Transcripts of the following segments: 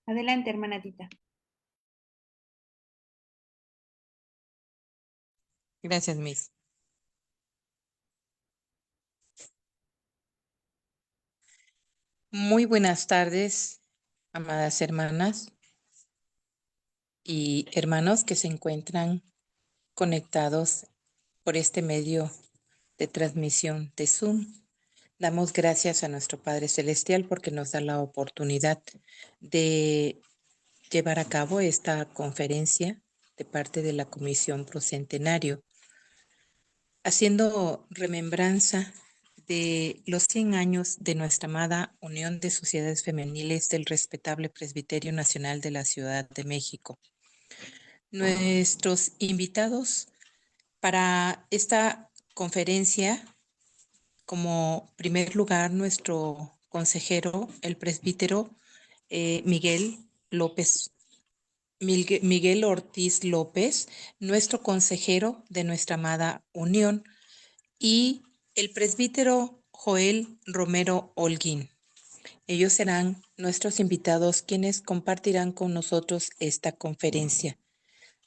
Adelante, hermana Tita. Gracias, Miss. Muy buenas tardes, amadas hermanas y hermanos que se encuentran conectados por este medio de transmisión de Zoom. Damos gracias a nuestro Padre Celestial porque nos da la oportunidad de llevar a cabo esta conferencia de parte de la Comisión Pro Centenario, haciendo remembranza de los 100 años de nuestra amada Unión de Sociedades Femeniles del respetable Presbiterio Nacional de la Ciudad de México. Nuestros invitados para esta conferencia, como primer lugar, nuestro consejero, el presbítero Miguel Ortiz López, nuestro consejero de nuestra amada Unión, y el presbítero Joel Romero Holguín. Ellos serán nuestros invitados quienes compartirán con nosotros esta conferencia.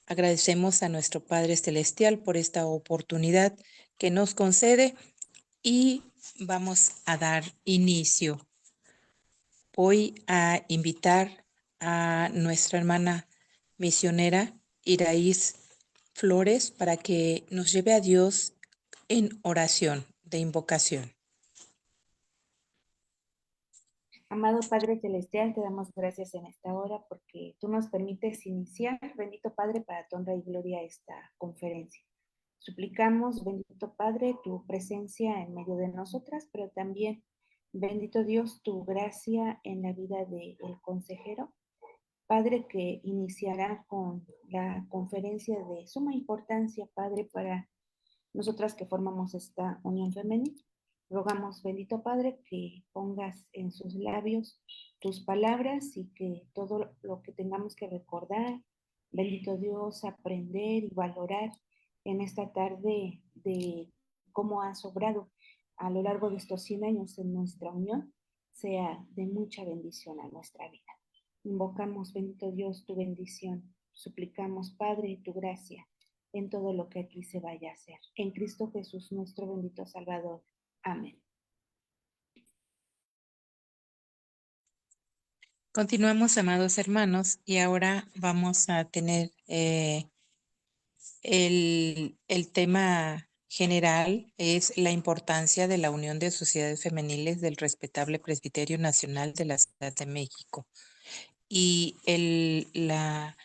Agradecemos a nuestro Padre Celestial por esta oportunidad que nos concede y vamos a dar inicio. Voy a invitar a nuestra hermana misionera Iraíz Flores para que nos lleve a Dios en oración de invocación. Amado Padre Celestial, te damos gracias en esta hora porque tú nos permites iniciar, bendito Padre, para tu honra y gloria esta conferencia. Suplicamos, bendito Padre, tu presencia en medio de nosotras, pero también, bendito Dios, tu gracia en la vida del consejero. Padre, que iniciará con la conferencia de suma importancia, Padre, para nosotras que formamos esta unión femenina. Rogamos, bendito Padre, que pongas en sus labios tus palabras y que todo lo que tengamos que recordar, bendito Dios, aprender y valorar en esta tarde de cómo has obrado a lo largo de estos 100 años en nuestra unión, sea de mucha bendición a nuestra vida. Invocamos, bendito Dios, tu bendición. Suplicamos, Padre, tu gracia en todo lo que aquí se vaya a hacer. En Cristo Jesús, nuestro bendito Salvador. Amén. Continuamos, amados hermanos, y ahora vamos a tener el tema general es la importancia de la Unión de Sociedades Femeniles del respetable Presbiterio Nacional de la Ciudad de México. Y la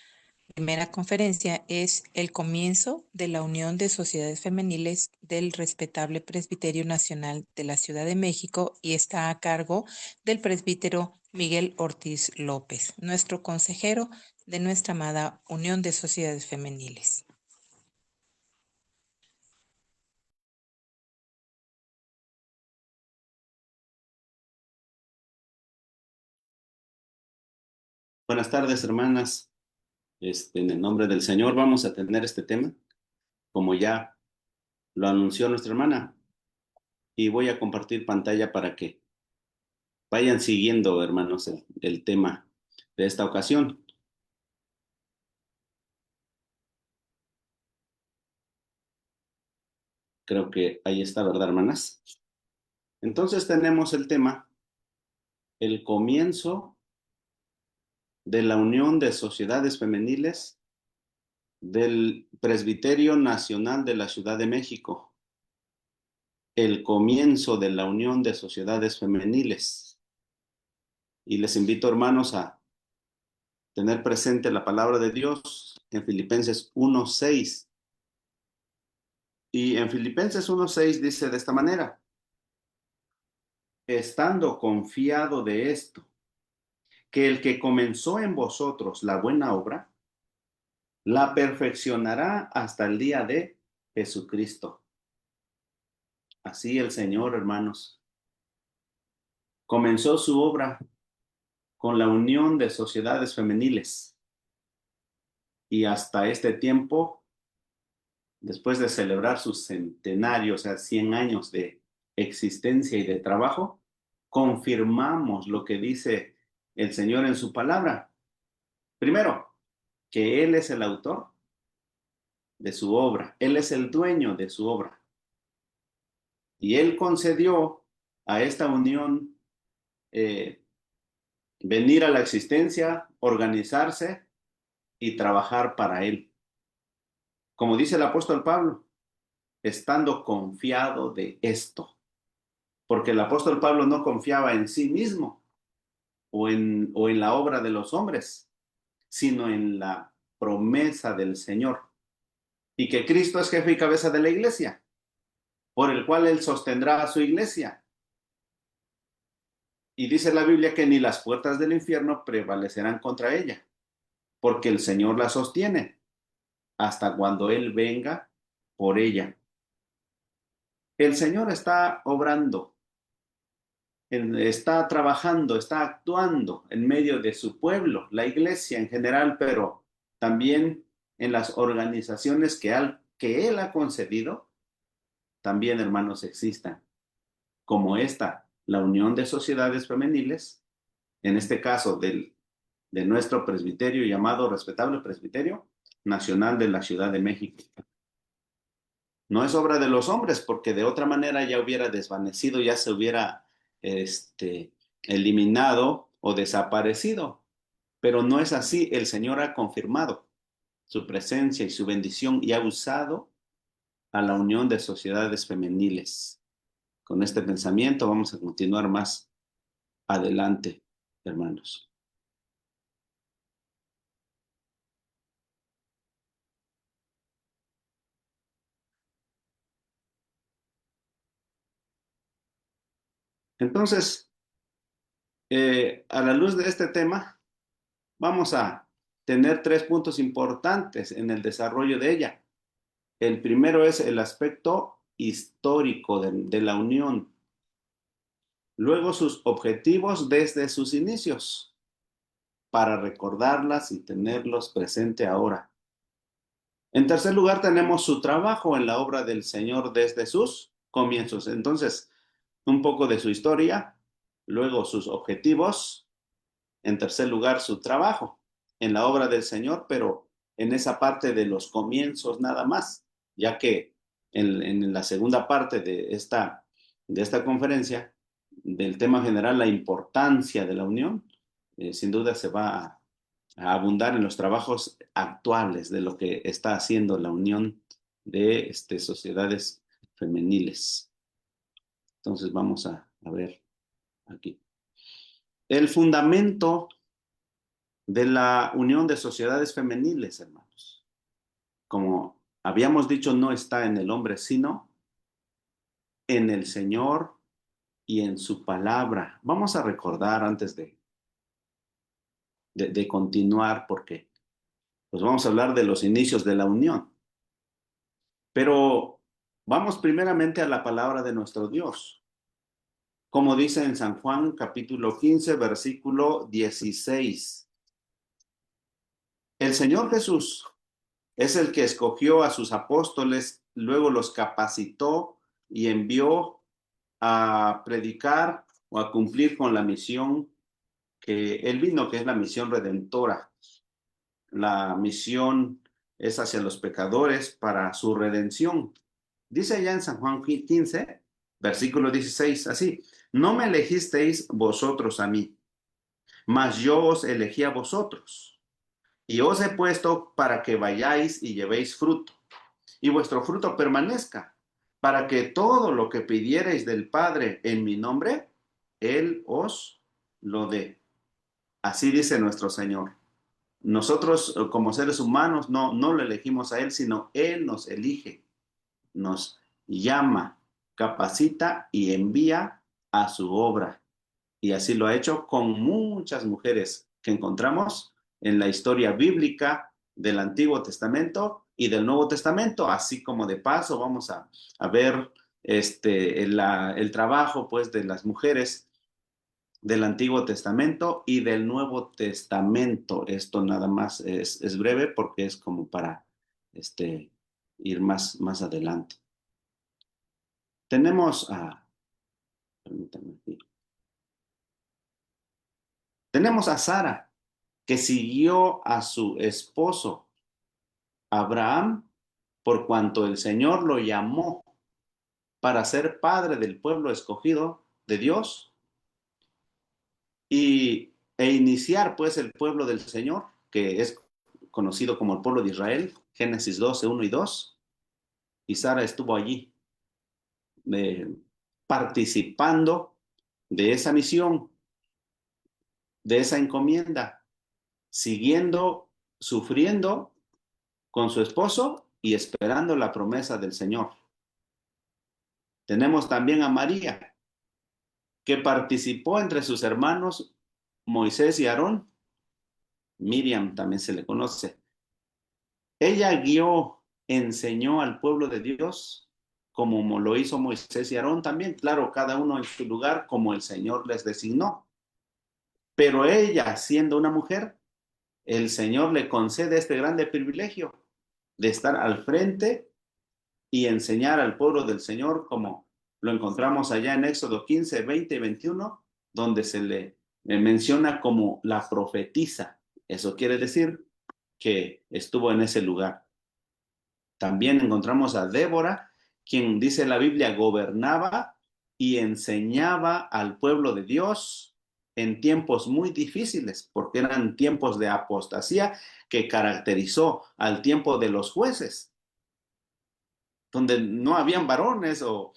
primera conferencia es el comienzo de la Unión de Sociedades Femeniles del respetable Presbiterio Nacional de la Ciudad de México y está a cargo del presbítero Miguel Ortiz López, nuestro consejero de nuestra amada Unión de Sociedades Femeniles. Buenas tardes, hermanas. En el nombre del Señor vamos a tener este tema, como ya lo anunció nuestra hermana, y voy a compartir pantalla para que vayan siguiendo, hermanos, el tema de esta ocasión. Creo que ahí está, ¿verdad, hermanas? Entonces tenemos el tema, el comienzo de la Unión de Sociedades Femeniles del Presbiterio Nacional de la Ciudad de México. El comienzo de la Unión de Sociedades Femeniles. Y les invito, hermanos, a tener presente la palabra de Dios en Filipenses 1:6. Y en Filipenses 1:6 dice de esta manera: estando confiado de esto, que el que comenzó en vosotros la buena obra, la perfeccionará hasta el día de Jesucristo. Así el Señor, hermanos, comenzó su obra con la unión de sociedades femeniles. Y hasta este tiempo, después de celebrar su centenario, o sea, 100 años de existencia y de trabajo, confirmamos lo que dice el Señor en su palabra, Primero, que Él es el autor de su obra. Él es el dueño de su obra. Y Él concedió a esta unión venir a la existencia, organizarse y trabajar para Él. Como dice el apóstol Pablo, estando confiado de esto. Porque el apóstol Pablo no confiaba en sí mismo o en la obra de los hombres, sino en la promesa del Señor. Y que Cristo es jefe y cabeza de la iglesia, por el cual Él sostendrá a su iglesia. Y dice la Biblia que ni las puertas del infierno prevalecerán contra ella, porque el Señor la sostiene hasta cuando Él venga por ella. El Señor está obrando, está trabajando, está actuando en medio de su pueblo, la iglesia en general, pero también en las organizaciones que Él ha concedido, también, hermanos, existan, como esta, la Unión de Sociedades Femeniles, en este caso de nuestro presbiterio llamado Respetable Presbiterio Nacional de la Ciudad de México. No es obra de los hombres, porque de otra manera ya hubiera desvanecido, ya se hubiera eliminado o desaparecido. Pero no es así. El Señor ha confirmado su presencia y su bendición y ha usado a la unión de sociedades femeniles. Con este pensamiento vamos a continuar más adelante, hermanos. Entonces, a la luz de este tema, vamos a tener 3 puntos importantes en el desarrollo de ella. El primero es el aspecto histórico de la unión. Luego sus objetivos desde sus inicios, para recordarlas y tenerlos presente ahora. En tercer lugar, tenemos su trabajo en la obra del Señor desde sus comienzos. Entonces, un poco de su historia, luego sus objetivos, en tercer lugar, su trabajo en la obra del Señor, pero en esa parte de los comienzos nada más, ya que en la segunda parte de esta conferencia, del tema general, la importancia de la unión, sin duda se va a abundar en los trabajos actuales de lo que está haciendo la unión de sociedades femeniles. Entonces vamos a ver aquí. El fundamento de la unión de sociedades femeniles, hermanos, como habíamos dicho, no está en el hombre, sino en el Señor y en su palabra. Vamos a recordar antes de continuar, porque pues vamos a hablar de los inicios de la unión. Pero vamos primeramente a la palabra de nuestro Dios. Como dice en San Juan capítulo 15, versículo 16. El Señor Jesús es el que escogió a sus apóstoles, luego los capacitó y envió a predicar o a cumplir con la misión que Él vino, que es la misión redentora. La misión es hacia los pecadores para su redención. Dice allá en San Juan 15, versículo 16, así: no me elegisteis vosotros a mí, mas yo os elegí a vosotros, y os he puesto para que vayáis y llevéis fruto, y vuestro fruto permanezca, para que todo lo que pidiereis del Padre en mi nombre, Él os lo dé. Así dice nuestro Señor. Nosotros como seres humanos no lo elegimos a Él, sino Él nos elige, nos llama, capacita y envía a su obra. Y así lo ha hecho con muchas mujeres que encontramos en la historia bíblica del Antiguo Testamento y del Nuevo Testamento, así como de paso vamos a ver el trabajo pues de las mujeres del Antiguo Testamento y del Nuevo Testamento. Esto nada más es breve porque es como para ir más adelante. Tenemos permítanme aquí. Tenemos a Sara, que siguió a su esposo Abraham, por cuanto el Señor lo llamó para ser padre del pueblo escogido de Dios e iniciar pues el pueblo del Señor, que es conocido como el pueblo de Israel, Génesis 12, 1 y 2, y Sara estuvo allí participando de esa misión, de esa encomienda, siguiendo, sufriendo con su esposo y esperando la promesa del Señor. Tenemos también a María, que participó entre sus hermanos Moisés y Aarón. Miriam también se le conoce. Ella guió, enseñó al pueblo de Dios, como lo hizo Moisés y Aarón también, claro, cada uno en su lugar, como el Señor les designó. Pero ella, siendo una mujer, el Señor le concede este grande privilegio de estar al frente y enseñar al pueblo del Señor, como lo encontramos allá en Éxodo 15, 20 y 21, donde se le menciona como la profetisa. Eso quiere decir que estuvo en ese lugar. También encontramos a Débora, quien dice la Biblia gobernaba y enseñaba al pueblo de Dios en tiempos muy difíciles, porque eran tiempos de apostasía que caracterizó al tiempo de los jueces, donde no habían varones o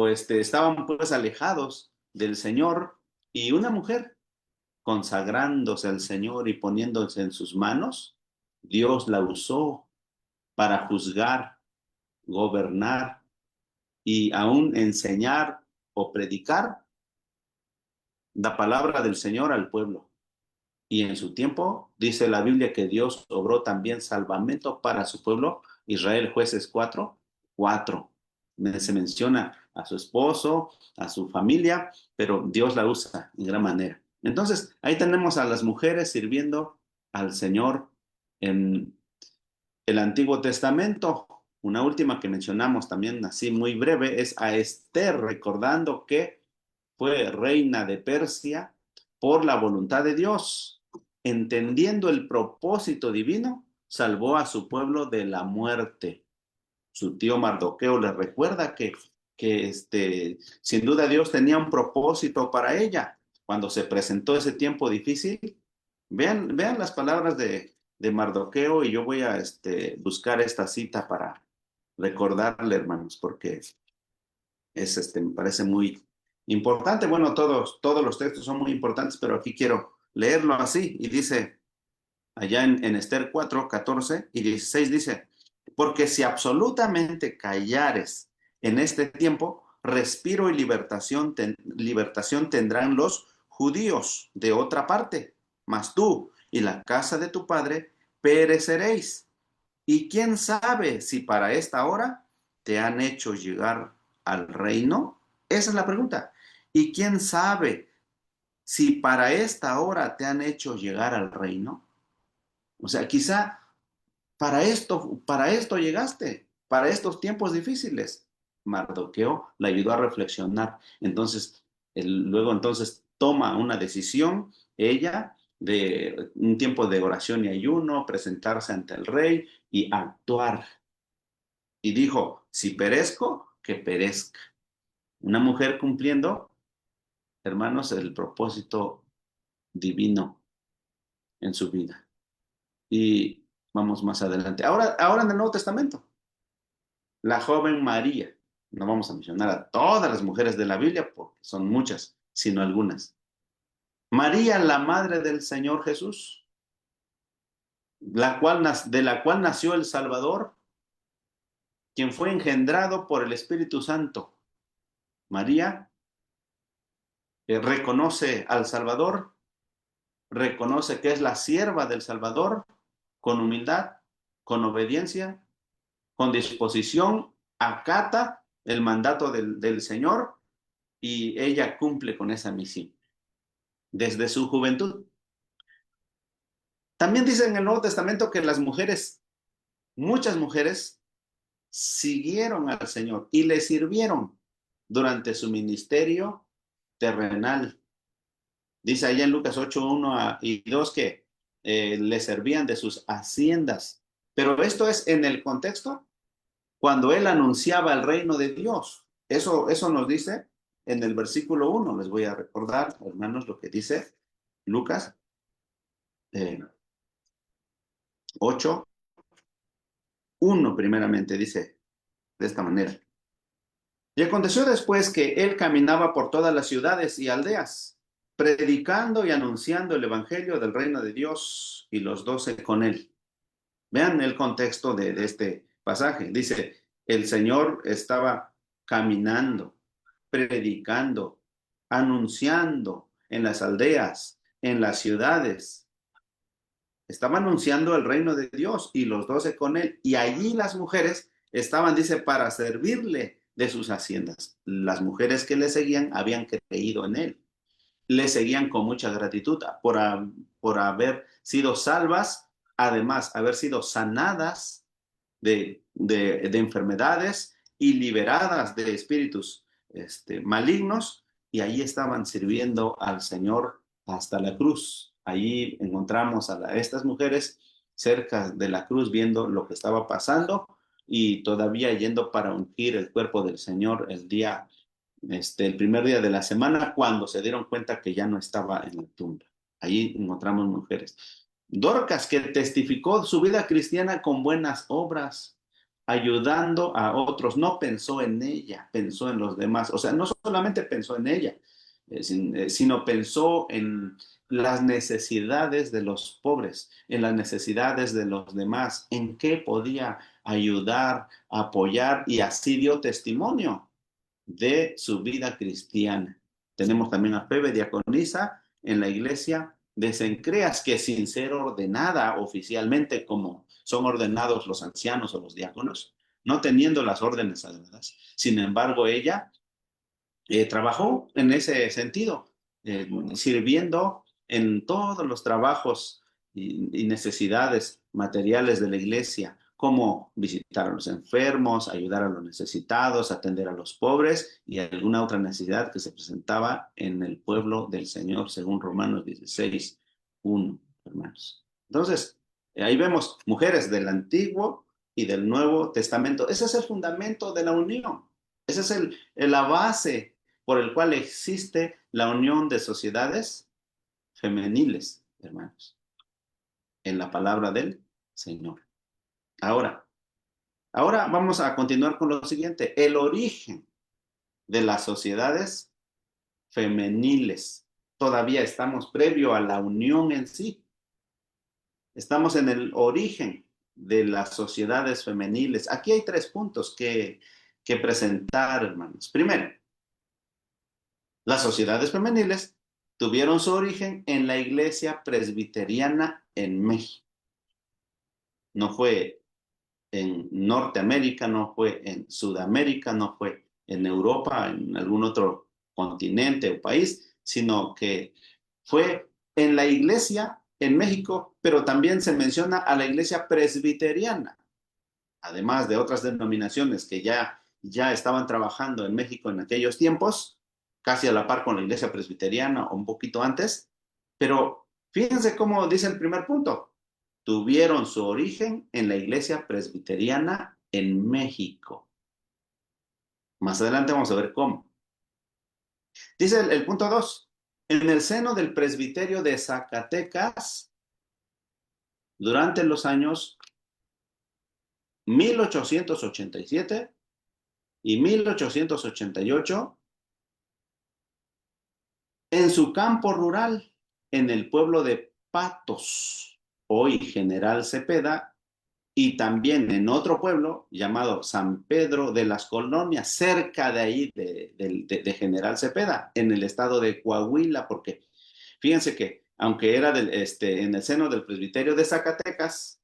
estaban pues alejados del Señor, y una mujer consagrándose al Señor y poniéndose en sus manos, Dios la usó para juzgar, gobernar y aún enseñar o predicar la palabra del Señor al pueblo. Y en su tiempo dice la Biblia que Dios obró también salvamento para su pueblo, Israel, Jueces 4, 4. Se menciona a su esposo, a su familia, pero Dios la usa en gran manera. Entonces, ahí tenemos a las mujeres sirviendo al Señor en el Antiguo Testamento. Una última que mencionamos también así muy breve es a Esther, recordando que fue reina de Persia por la voluntad de Dios. Entendiendo el propósito divino, salvó a su pueblo de la muerte. Su tío Mardoqueo le recuerda que sin duda Dios tenía un propósito para ella. Cuando se presentó ese tiempo difícil, vean las palabras de Mardoqueo, y yo voy a buscar esta cita para recordarle, hermanos, porque me parece muy importante. Bueno, todos los textos son muy importantes, pero aquí quiero leerlo así. Y dice, allá en Esther 4, 14 y 16 dice, porque si absolutamente callares en este tiempo, respiro y libertación tendrán los judíos de otra parte, mas tú y la casa de tu padre pereceréis. Y quién sabe si para esta hora te han hecho llegar al reino. Esa es la pregunta. ¿Y quién sabe si para esta hora te han hecho llegar al reino? O sea, quizá para esto llegaste, para estos tiempos difíciles. Mardoqueo le ayudó a reflexionar. Entonces, luego entonces toma una decisión, ella, de un tiempo de oración y ayuno, presentarse ante el rey y actuar. Y dijo, si perezco, que perezca. Una mujer cumpliendo, hermanos, el propósito divino en su vida. Y vamos más adelante. Ahora en el Nuevo Testamento, la joven María. No vamos a mencionar a todas las mujeres de la Biblia porque son muchas, sino algunas. María, la madre del Señor Jesús, de la cual nació el Salvador, quien fue engendrado por el Espíritu Santo. María reconoce al Salvador, reconoce que es la sierva del Salvador, con humildad, con obediencia, con disposición, acata el mandato del Señor, y ella cumple con esa misión desde su juventud. También dice en el Nuevo Testamento que las mujeres, muchas mujeres, siguieron al Señor y le sirvieron durante su ministerio terrenal. Dice allá en Lucas 8, 1 y 2 que le servían de sus haciendas. Pero esto es en el contexto cuando él anunciaba el reino de Dios. Eso nos dice en el versículo 1. Les voy a recordar, hermanos, lo que dice Lucas 8, 1 primeramente, dice de esta manera. Y aconteció después que él caminaba por todas las ciudades y aldeas, predicando y anunciando el evangelio del reino de Dios, y los 12 con él. Vean el contexto de este pasaje. Dice, el Señor estaba caminando, predicando, anunciando en las aldeas, en las ciudades. Estaba anunciando el reino de Dios y los 12 con él. Y allí las mujeres estaban, dice, para servirle de sus haciendas. Las mujeres que le seguían habían creído en él. Le seguían con mucha gratitud por haber sido salvas, además haber sido sanadas de enfermedades y liberadas de espíritus malignos, y ahí estaban sirviendo al Señor hasta la cruz. Allí encontramos a estas mujeres cerca de la cruz viendo lo que estaba pasando y todavía yendo para ungir el cuerpo del Señor el primer día de la semana, cuando se dieron cuenta que ya no estaba en la tumba. Allí encontramos mujeres. Dorcas, que testificó su vida cristiana con buenas obras, ayudando a otros. No pensó en ella, pensó en los demás. O sea, no solamente pensó en ella, sino pensó en las necesidades de los pobres, en las necesidades de los demás, en qué podía ayudar, apoyar, y así dio testimonio de su vida cristiana. Tenemos también a Febe, diaconisa en la iglesia de Cencreas, que sin ser ordenada oficialmente como son ordenados los ancianos o los diáconos, no teniendo las órdenes sagradas, sin embargo ella trabajó en ese sentido, sirviendo en todos los trabajos y necesidades materiales de la iglesia, como visitar a los enfermos, ayudar a los necesitados, atender a los pobres y alguna otra necesidad que se presentaba en el pueblo del Señor, según Romanos 16, 1, hermanos. Entonces, ahí vemos mujeres del Antiguo y del Nuevo Testamento. Ese es el fundamento de la unión. Esa es la base por el cual existe la unión de sociedades femeniles, hermanos, en la palabra del Señor. Ahora vamos a continuar con lo siguiente: el origen de las sociedades femeniles. Todavía estamos previo a la unión en sí. Estamos en el origen de las sociedades femeniles. Aquí hay 3 puntos que presentar, hermanos. Primero, las sociedades femeniles tuvieron su origen en la iglesia presbiteriana en México. No fue en Norteamérica, no fue en Sudamérica, no fue en Europa, en algún otro continente o país, sino que fue en la iglesia en México, pero también se menciona a la iglesia presbiteriana, además de otras denominaciones que ya estaban trabajando en México en aquellos tiempos, casi a la par con la iglesia presbiteriana o un poquito antes. Pero fíjense cómo dice el primer punto: tuvieron su origen en la iglesia presbiteriana en México. Más adelante vamos a ver cómo. Dice el punto 2: en el seno del presbiterio de Zacatecas, durante los años 1887 y 1888, en su campo rural, en el pueblo de Patos, hoy General Cepeda, y también en otro pueblo llamado San Pedro de las Colonias, cerca de ahí de General Cepeda, en el estado de Coahuila, porque fíjense que aunque era en el seno del presbiterio de Zacatecas,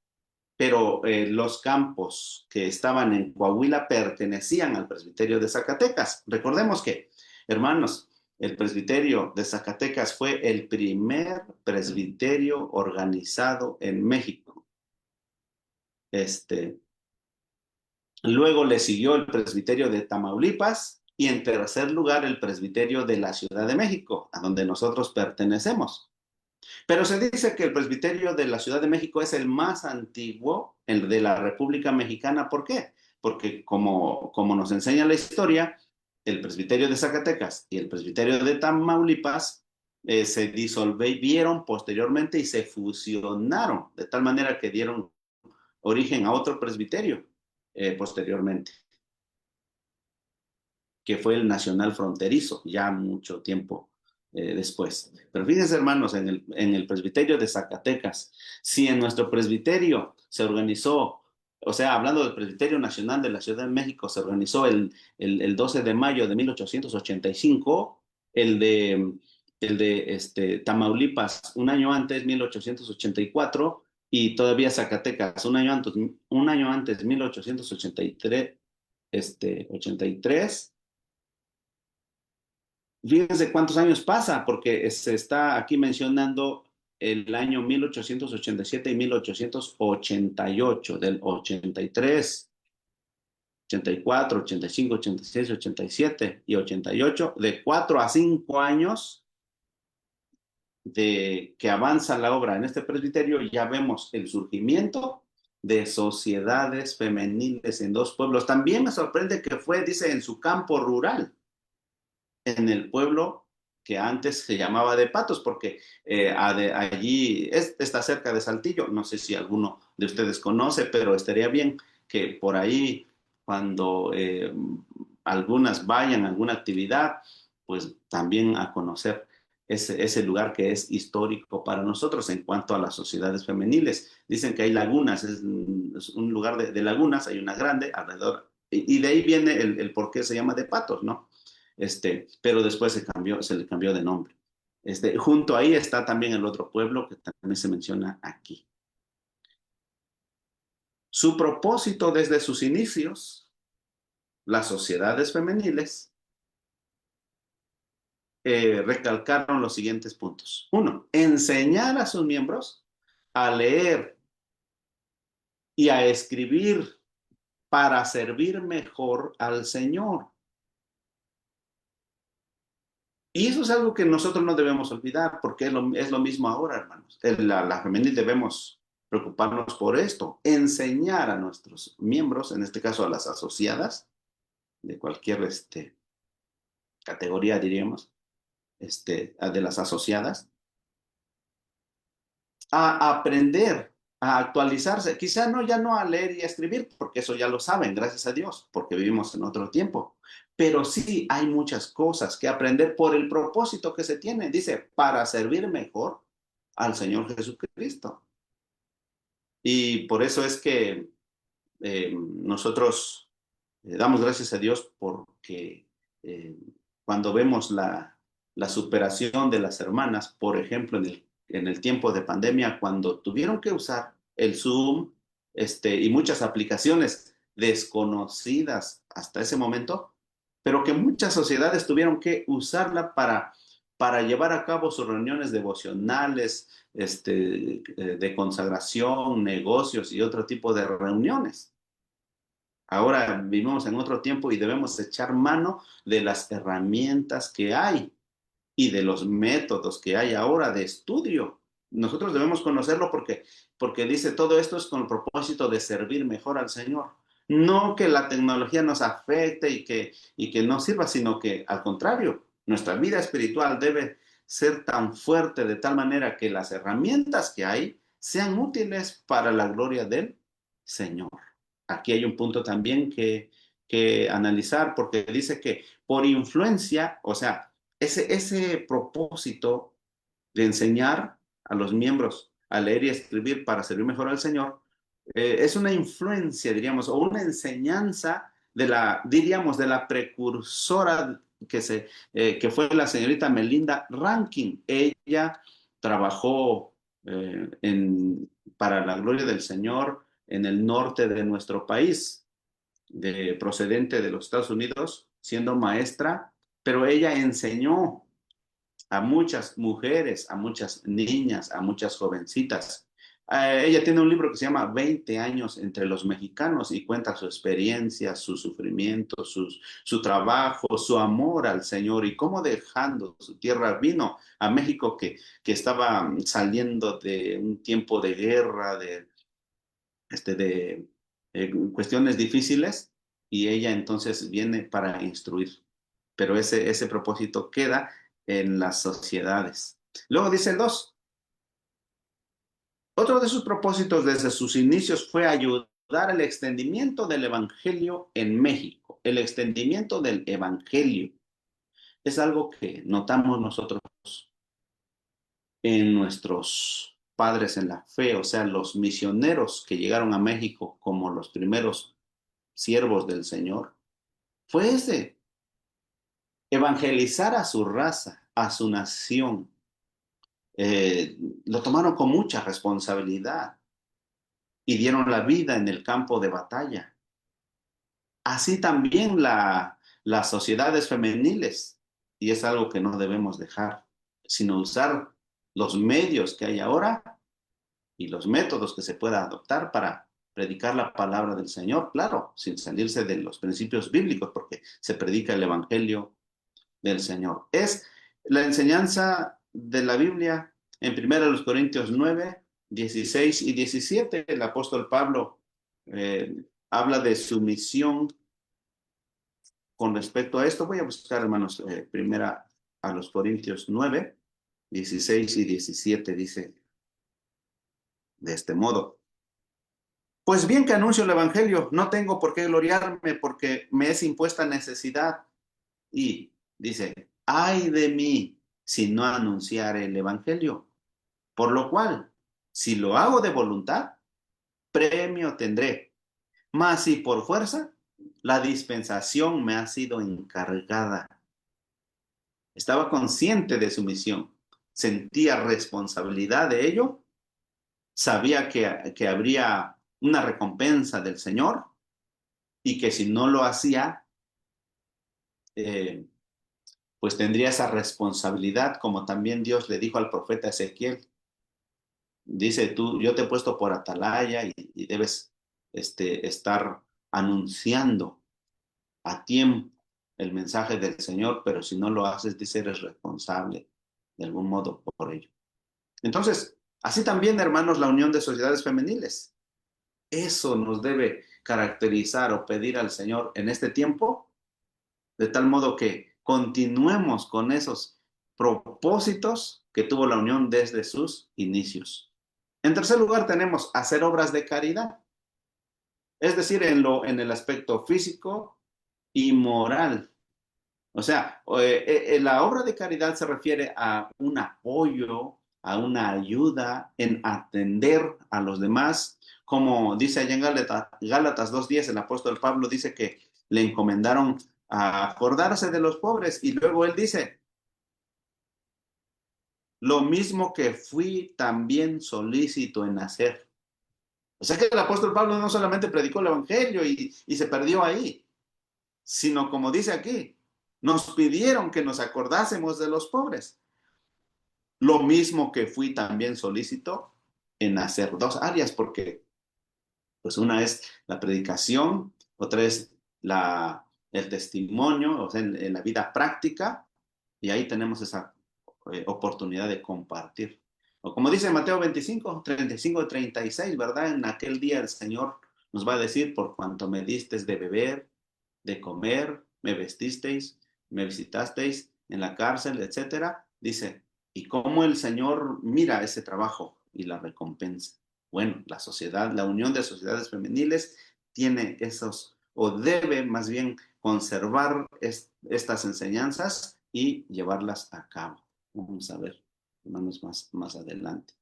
pero los campos que estaban en Coahuila pertenecían al presbiterio de Zacatecas. Recordemos que, hermanos, el presbiterio de Zacatecas fue el primer presbiterio organizado en México. Luego le siguió el presbiterio de Tamaulipas y en tercer lugar el presbiterio de la Ciudad de México, a donde nosotros pertenecemos. Pero se dice que el presbiterio de la Ciudad de México es el más antiguo, el de la República Mexicana. ¿Por qué? Porque como nos enseña la historia, el presbiterio de Zacatecas y el presbiterio de Tamaulipas se disolvieron posteriormente y se fusionaron, de tal manera que dieron origen a otro presbiterio posteriormente, que fue el Nacional Fronterizo, ya mucho tiempo después. Pero fíjense, hermanos, en el presbiterio de Zacatecas, si en nuestro presbiterio se organizó, o sea, hablando del Presbiterio Nacional de la Ciudad de México, se organizó el 12 de mayo de 1885, el de, Tamaulipas un año antes, 1884, y todavía Zacatecas un año antes, 1883, 83. Fíjense cuántos años pasa, porque se está aquí mencionando el año 1887 y 1888, del 83, 84, 85, 86, 87 y 88, de 4 a 5 años de que avanza la obra en este presbiterio, ya vemos el surgimiento de sociedades femeniles en dos pueblos. También me sorprende que fue, dice, en su campo rural, en el pueblo que antes se llamaba de Patos, porque allí está cerca de Saltillo. No sé si alguno de ustedes conoce, pero estaría bien que por ahí, cuando algunas vayan a alguna actividad, pues también a conocer ese lugar que es histórico para nosotros en cuanto a las sociedades femeniles. Dicen que hay lagunas, es un lugar de lagunas, hay una grande alrededor, y de ahí viene el por qué se llama de Patos, ¿no? Pero después se le cambió de nombre. Junto ahí está también el otro pueblo que también se menciona aquí. Su propósito desde sus inicios, las sociedades femeniles, recalcaron los siguientes puntos. Uno, enseñar a sus miembros a leer y a escribir para servir mejor al Señor. Y eso es algo que nosotros no debemos olvidar, porque es lo mismo ahora, hermanos. La femenil debemos preocuparnos por esto, enseñar a nuestros miembros, en este caso a las asociadas, de cualquier categoría, diríamos, de las asociadas, a aprender, a actualizarse. Quizá no, ya no a leer y a escribir, porque eso ya lo saben, gracias a Dios, porque vivimos en otro tiempo. Pero sí hay muchas cosas que aprender por el propósito que se tiene. Dice, para servir mejor al Señor Jesucristo. Y por eso es que nosotros damos gracias a Dios porque cuando vemos la superación de las hermanas, por ejemplo, en el tiempo de pandemia, cuando tuvieron que usar el Zoom y muchas aplicaciones desconocidas hasta ese momento, pero que muchas sociedades tuvieron que usarla para llevar a cabo sus reuniones devocionales, de consagración, negocios y otro tipo de reuniones. Ahora vivimos en otro tiempo y debemos echar mano de las herramientas que hay y de los métodos que hay ahora de estudio. Nosotros debemos conocerlo porque dice todo esto es con el propósito de servir mejor al Señor. No que la tecnología nos afecte y que no sirva, sino que al contrario, nuestra vida espiritual debe ser tan fuerte de tal manera que las herramientas que hay sean útiles para la gloria del Señor. Aquí hay un punto también que analizar, porque dice que por influencia, o sea, ese propósito de enseñar a los miembros a leer y a escribir para servir mejor al Señor, es una influencia, diríamos, o una enseñanza diríamos, de la precursora que fue la señorita Melinda Rankin. Ella trabajó para la gloria del Señor en el norte de nuestro país, procedente de los Estados Unidos, siendo maestra, pero ella enseñó a muchas mujeres, a muchas niñas, a muchas jovencitas Ella tiene un libro que se llama 20 años entre los mexicanos y cuenta su experiencia, su sufrimiento, su trabajo, su amor al Señor y cómo dejando su tierra vino a México que estaba saliendo de un tiempo de guerra, de cuestiones difíciles y ella entonces viene para instruir. Pero ese propósito queda en las sociedades. Luego dice el 2. Otro de sus propósitos desde sus inicios fue ayudar al extendimiento del Evangelio en México. El extendimiento del Evangelio es algo que notamos nosotros en nuestros padres en la fe, o sea, los misioneros que llegaron a México como los primeros siervos del Señor, fue ese, evangelizar a su raza, a su nación. Lo tomaron con mucha responsabilidad y dieron la vida en el campo de batalla. Así también las sociedades femeniles, y es algo que no debemos dejar, sino usar los medios que hay ahora y los métodos que se pueda adoptar para predicar la palabra del Señor, claro, sin salirse de los principios bíblicos, porque se predica el Evangelio del Señor. Es la enseñanza de la Biblia en 1 Corintios 9, 16 y 17. El apóstol Pablo habla de su misión con respecto a esto. Voy a buscar, hermanos, primera a los Corintios 9, 16 y 17, dice de este modo. Pues bien que anuncio el Evangelio, no tengo por qué gloriarme porque me es impuesta necesidad. Y dice, ay de mí si no anunciare el Evangelio. Por lo cual, si lo hago de voluntad, premio tendré. Mas si por fuerza, la dispensación me ha sido encargada. Estaba consciente de su misión, sentía responsabilidad de ello, sabía que habría una recompensa del Señor y que si no lo hacía, pues tendría esa responsabilidad, como también Dios le dijo al profeta Ezequiel. Dice, yo te he puesto por atalaya y debes estar anunciando a tiempo el mensaje del Señor, pero si no lo haces, dice, eres responsable de algún modo por ello. Entonces, así también, hermanos, la unión de sociedades femeniles. Eso nos debe caracterizar o pedir al Señor en este tiempo, de tal modo que continuemos con esos propósitos que tuvo la unión desde sus inicios. En tercer lugar, tenemos hacer obras de caridad, es decir, en el aspecto físico y moral. O sea, la obra de caridad se refiere a un apoyo, a una ayuda en atender a los demás. Como dice allá en Gálatas 2:10, el apóstol Pablo dice que le encomendaron a acordarse de los pobres y luego él dice, lo mismo que fui también solícito en hacer. O sea que el apóstol Pablo no solamente predicó el evangelio y se perdió ahí, sino como dice aquí, nos pidieron que nos acordásemos de los pobres. Lo mismo que fui también solícito en hacer dos áreas, porque pues una es la predicación, otra es el testimonio, o sea, en la vida práctica, y ahí tenemos esa oportunidad de compartir. O como dice Mateo 25, 35, 36, ¿verdad? En aquel día el Señor nos va a decir, por cuanto me disteis de beber, de comer, me vestisteis, me visitasteis en la cárcel, etcétera. Dice, ¿y cómo el Señor mira ese trabajo y la recompensa? Bueno, la sociedad, la unión de sociedades femeniles tiene esos, o debe más bien conservar estas enseñanzas y llevarlas a cabo. Vamos a ver, hermanos, más adelante.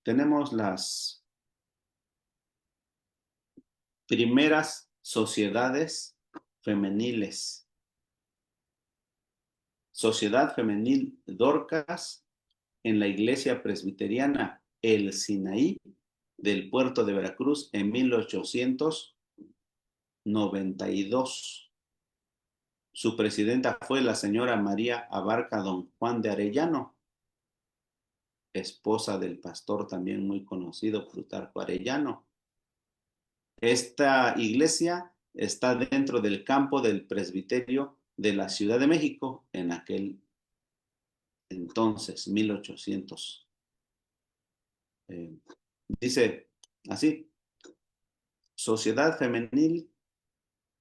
Tenemos las primeras sociedades femeniles. Sociedad Femenil Dorcas en la iglesia presbiteriana El Sinaí del puerto de Veracruz en 1892. Su presidenta fue la señora María Abarca Don Juan de Arellano. esposa del pastor también muy conocido, Plutarco Arellano. Esta iglesia está dentro del campo del presbiterio de la Ciudad de México en aquel entonces, 1800. Dice así, Sociedad Femenil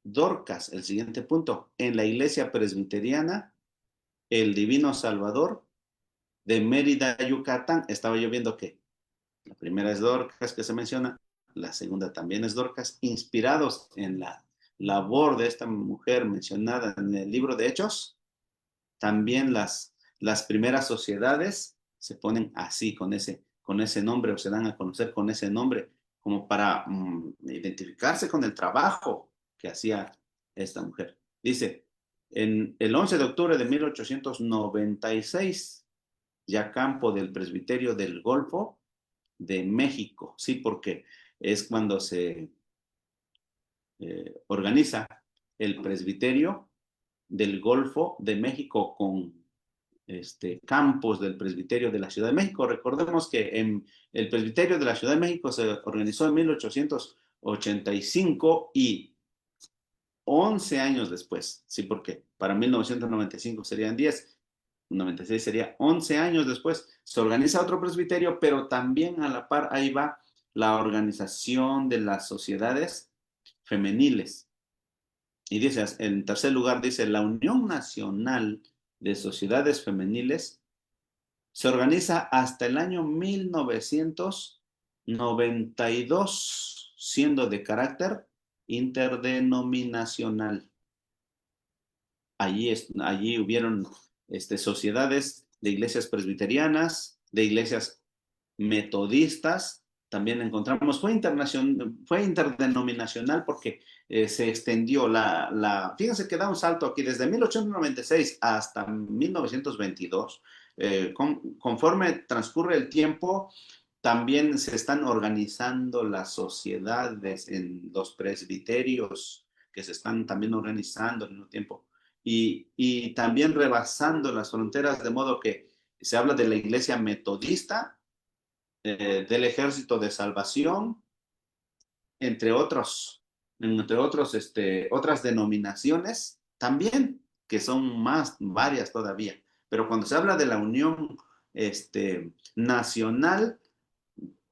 Dorcas, el siguiente punto, en la iglesia presbiteriana, el Divino Salvador de Mérida, Yucatán. Estaba yo viendo que la primera es Dorcas que se menciona, la segunda también es Dorcas, inspirados en la labor de esta mujer mencionada en el libro de Hechos. También las primeras sociedades se ponen así, con ese nombre, o se dan a conocer con ese nombre, como para identificarse con el trabajo que hacía esta mujer. Dice, en el 11 de octubre de 1896, ya campo del presbiterio del Golfo de México, sí, porque es cuando se organiza el presbiterio del Golfo de México con campos del presbiterio de la Ciudad de México. Recordemos que el presbiterio de la Ciudad de México se organizó en 1885 y 11 años después, sí, porque para 1995 serían 10, 96 sería 11 años después, se organiza otro presbiterio, pero también a la par ahí va la organización de las sociedades femeniles. Y dice, en tercer lugar, dice, la Unión Nacional de Sociedades Femeniles se organiza hasta el año 1992, siendo de carácter interdenominacional. Allí hubieron sociedades de iglesias presbiterianas, de iglesias metodistas. También encontramos, fue interdenominacional porque se extendió fíjense que da un salto aquí desde 1896 hasta 1922. Conforme transcurre el tiempo, también se están organizando las sociedades en los presbiterios que se están también organizando al mismo tiempo y también rebasando las fronteras, de modo que se habla de la iglesia metodista, del Ejército de Salvación, entre otras denominaciones también, que son varias todavía. Pero cuando se habla de la unión nacional,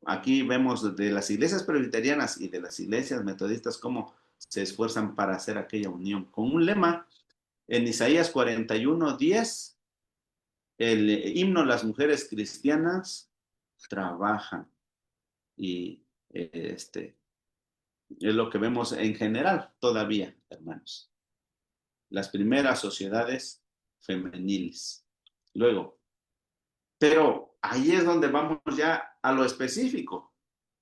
aquí vemos de las iglesias presbiterianas y de las iglesias metodistas cómo se esfuerzan para hacer aquella unión. Con un lema, en Isaías 41:10, el himno Las mujeres cristianas trabajan. Y es lo que vemos en general todavía, hermanos. Las primeras sociedades femeniles. Luego, pero ahí es donde vamos ya a lo específico,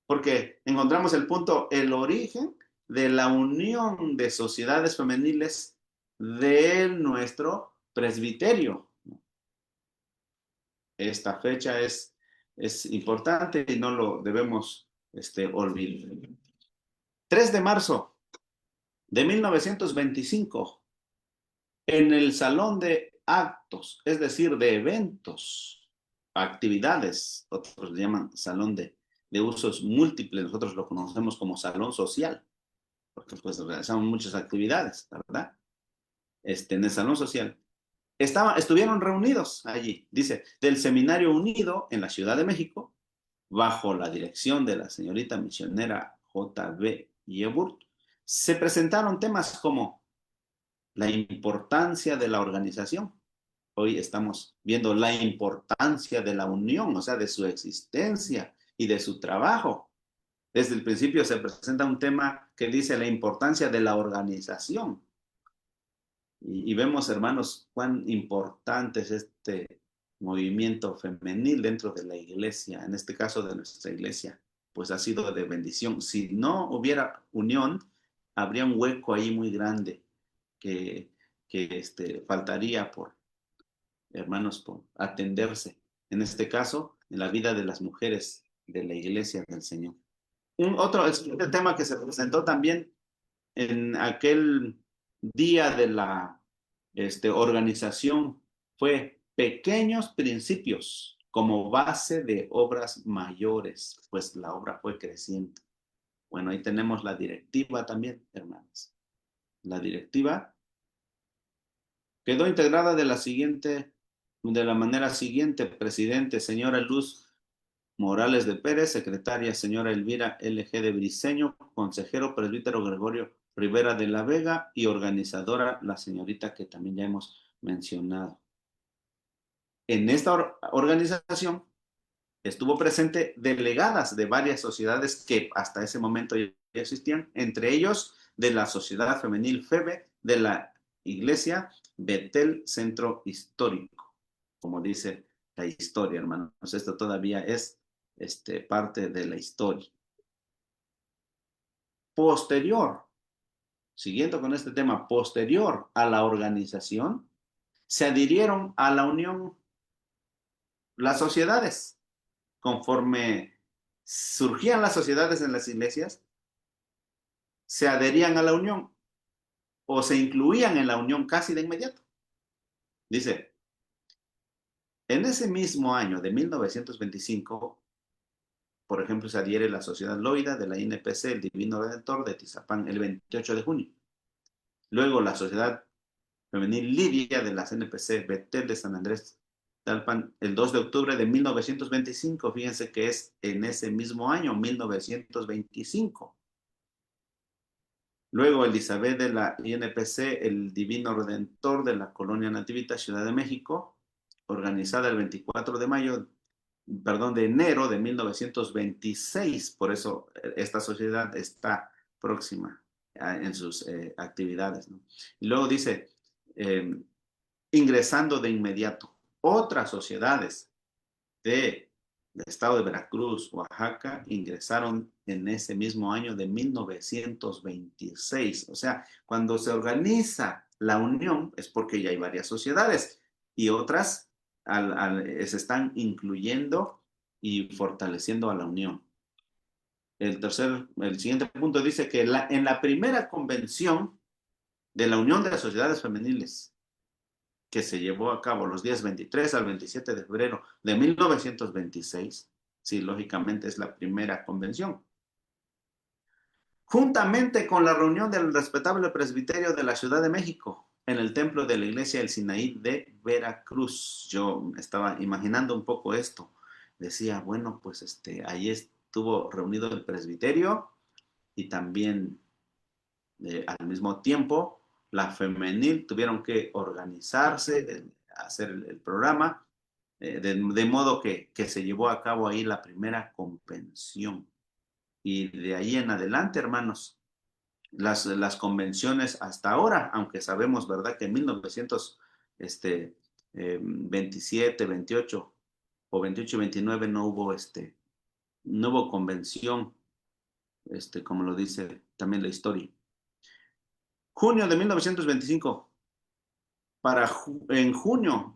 porque encontramos el punto, el origen de la unión de sociedades femeniles de nuestro presbiterio. Esta fecha es importante y no lo debemos olvidar. 3 de marzo de 1925, en el salón de actos, es decir, de eventos, actividades, otros le llaman salón de usos múltiples, nosotros lo conocemos como salón social, porque pues realizamos muchas actividades, ¿verdad? En el salón social. Estuvieron reunidos allí, dice, del Seminario Unido en la Ciudad de México, bajo la dirección de la señorita misionera J.B. Yeburt, se presentaron temas como la importancia de la organización. Hoy estamos viendo la importancia de la unión, o sea, de su existencia y de su trabajo. Desde el principio se presenta un tema que dice la importancia de la organización. Y vemos, hermanos, cuán importante es este movimiento femenil dentro de la iglesia, en este caso de nuestra iglesia, pues ha sido de bendición. Si no hubiera unión, habría un hueco ahí muy grande que faltaría hermanos, por atenderse, en este caso, en la vida de las mujeres de la iglesia del Señor. El tema que se presentó también en aquel día de la organización fue pequeños principios como base de obras mayores, pues la obra fue creciendo. Bueno, ahí tenemos la directiva también, hermanos. La directiva quedó integrada de la manera siguiente: presidente, señora Luz Morales de Pérez; secretaria, señora Elvira L.G. de Briceño; consejero, presbítero Gregorio Rivera de la Vega; y organizadora, la señorita que también ya hemos mencionado. En esta organización estuvo presente delegadas de varias sociedades que hasta ese momento ya existían, entre ellos de la Sociedad Femenil FEBE, de la Iglesia Betel Centro Histórico, como dice la historia, hermanos. Esto todavía es parte de la historia. Posterior, siguiendo con este tema, posterior a la organización, se adhirieron a la unión las sociedades. Conforme surgían las sociedades en las iglesias, se adherían a la unión o se incluían en la unión casi de inmediato. Dice, en ese mismo año de 1925, por ejemplo, se adhiere la Sociedad Loida de la INPC, el Divino Redentor de Tizapán, el 28 de junio. Luego la Sociedad Femenil Lidia de las NPC Betel de San Andrés Talpan, el 2 de octubre de 1925. Fíjense que es en ese mismo año, 1925. Luego Elizabeth de la INPC, el Divino Redentor de la Colonia Nativita, Ciudad de México, organizada el 24 de enero de 1926. Por eso esta sociedad está próxima en sus actividades, ¿no? Y luego dice, ingresando de inmediato otras sociedades del estado de Veracruz, Oaxaca, ingresaron en ese mismo año de 1926. O sea, cuando se organiza la unión es porque ya hay varias sociedades y otras se están incluyendo y fortaleciendo a la unión. El siguiente punto dice que en la primera convención de la Unión de las Sociedades Femeniles, que se llevó a cabo los días 23 al 27 de febrero de 1926, sí, lógicamente es la primera convención, juntamente con la reunión del respetable presbiterio de la Ciudad de México, en el templo de la iglesia del Sinaí de Veracruz. Yo estaba imaginando un poco esto. Decía, bueno, pues ahí estuvo reunido el presbiterio y también al mismo tiempo la femenil tuvieron que organizarse, hacer el programa, de modo que se llevó a cabo ahí la primera convención. Y de ahí en adelante, hermanos, las convenciones hasta ahora, aunque sabemos, ¿verdad?, que en 1927, 28 o 28 y 29 no hubo convención, como lo dice también la historia. Junio de 1925. En junio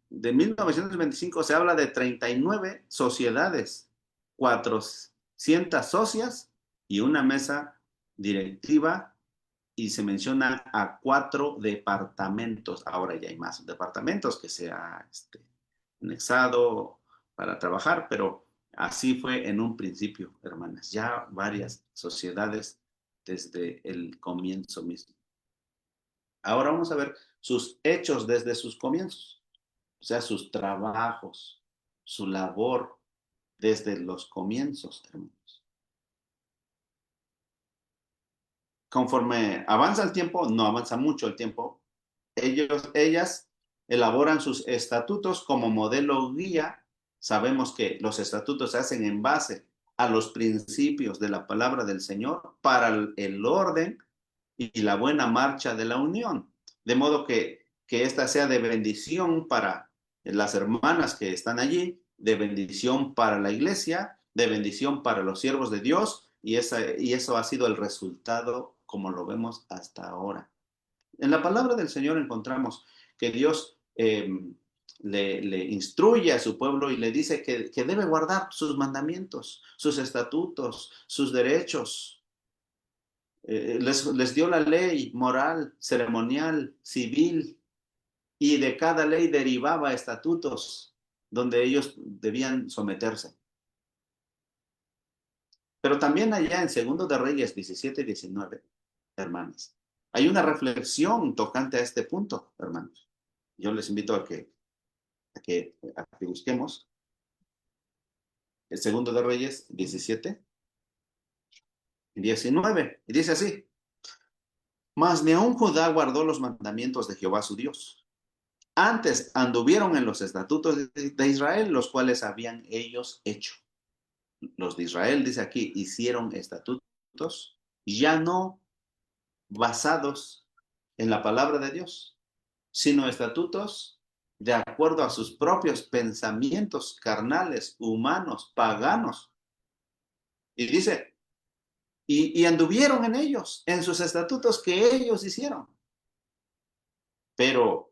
de 1925 se habla de 39 sociedades, 400 socias y una mesa directiva, y se menciona a 4 departamentos. Ahora ya hay más departamentos que se ha anexado para trabajar, pero así fue en un principio, hermanas. Ya varias sociedades desde el comienzo mismo. Ahora vamos a ver sus hechos desde sus comienzos, o sea, sus trabajos, su labor desde los comienzos, hermanos. Conforme avanza el tiempo, no avanza mucho el tiempo, ellas elaboran sus estatutos como modelo guía. Sabemos que los estatutos se hacen en base a los principios de la palabra del Señor para el orden y la buena marcha de la unión, de modo que ésta sea de bendición para las hermanas que están allí, de bendición para la iglesia, de bendición para los siervos de Dios, y eso ha sido el resultado como lo vemos hasta ahora. En la palabra del Señor encontramos que Dios le instruye a su pueblo y le dice que debe guardar sus mandamientos, sus estatutos, sus derechos. Les dio la ley moral, ceremonial, civil, y de cada ley derivaba estatutos donde ellos debían someterse. Pero también allá en Segundo de Reyes 17 y 19, hermanos, hay una reflexión tocante a este punto, hermanos. Yo les invito a que busquemos el Segundo de Reyes 17 y 19. Y dice así: Mas ni aun Judá guardó los mandamientos de Jehová su Dios. Antes anduvieron en los estatutos de Israel, los cuales habían ellos hecho. Los de Israel, dice aquí, hicieron estatutos ya no basados en la palabra de Dios, sino estatutos de acuerdo a sus propios pensamientos carnales, humanos, paganos. Y dice, y anduvieron en ellos, en sus estatutos que ellos hicieron. Pero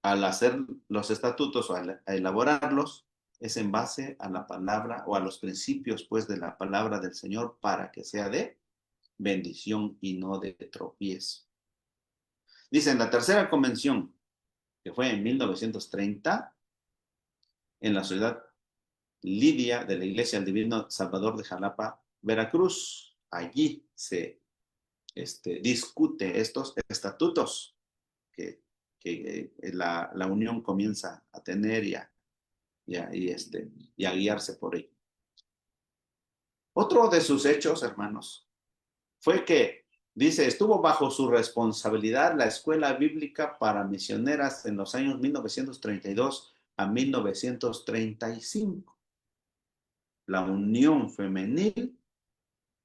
al hacer los estatutos o a elaborarlos, es en base a la palabra o a los principios, pues, de la palabra del Señor para que sea de bendición y no de tropiezo. Dice, en la tercera convención, que fue en 1930, en la ciudad Lidia de la Iglesia del Divino Salvador de Jalapa, Veracruz, allí se discute estos estatutos que la unión comienza a tener y a guiarse por ello. Otro de sus hechos, hermanos, fue que, dice, estuvo bajo su responsabilidad la escuela bíblica para misioneras en los años 1932 a 1935. La Unión Femenil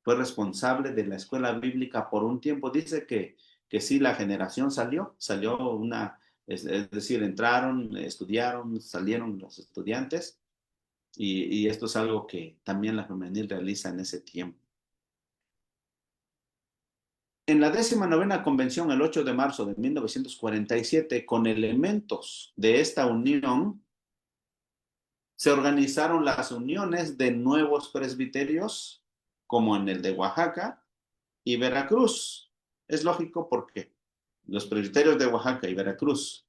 fue responsable de la escuela bíblica por un tiempo. Dice que sí, la generación salió es decir, entraron, estudiaron, salieron los estudiantes, y esto es algo que también la femenil realiza en ese tiempo. En la 19ª convención, el 8 de marzo de 1947, con elementos de esta unión, se organizaron las uniones de nuevos presbiterios, como en el de Oaxaca y Veracruz. Es lógico porque los presbiterios de Oaxaca y Veracruz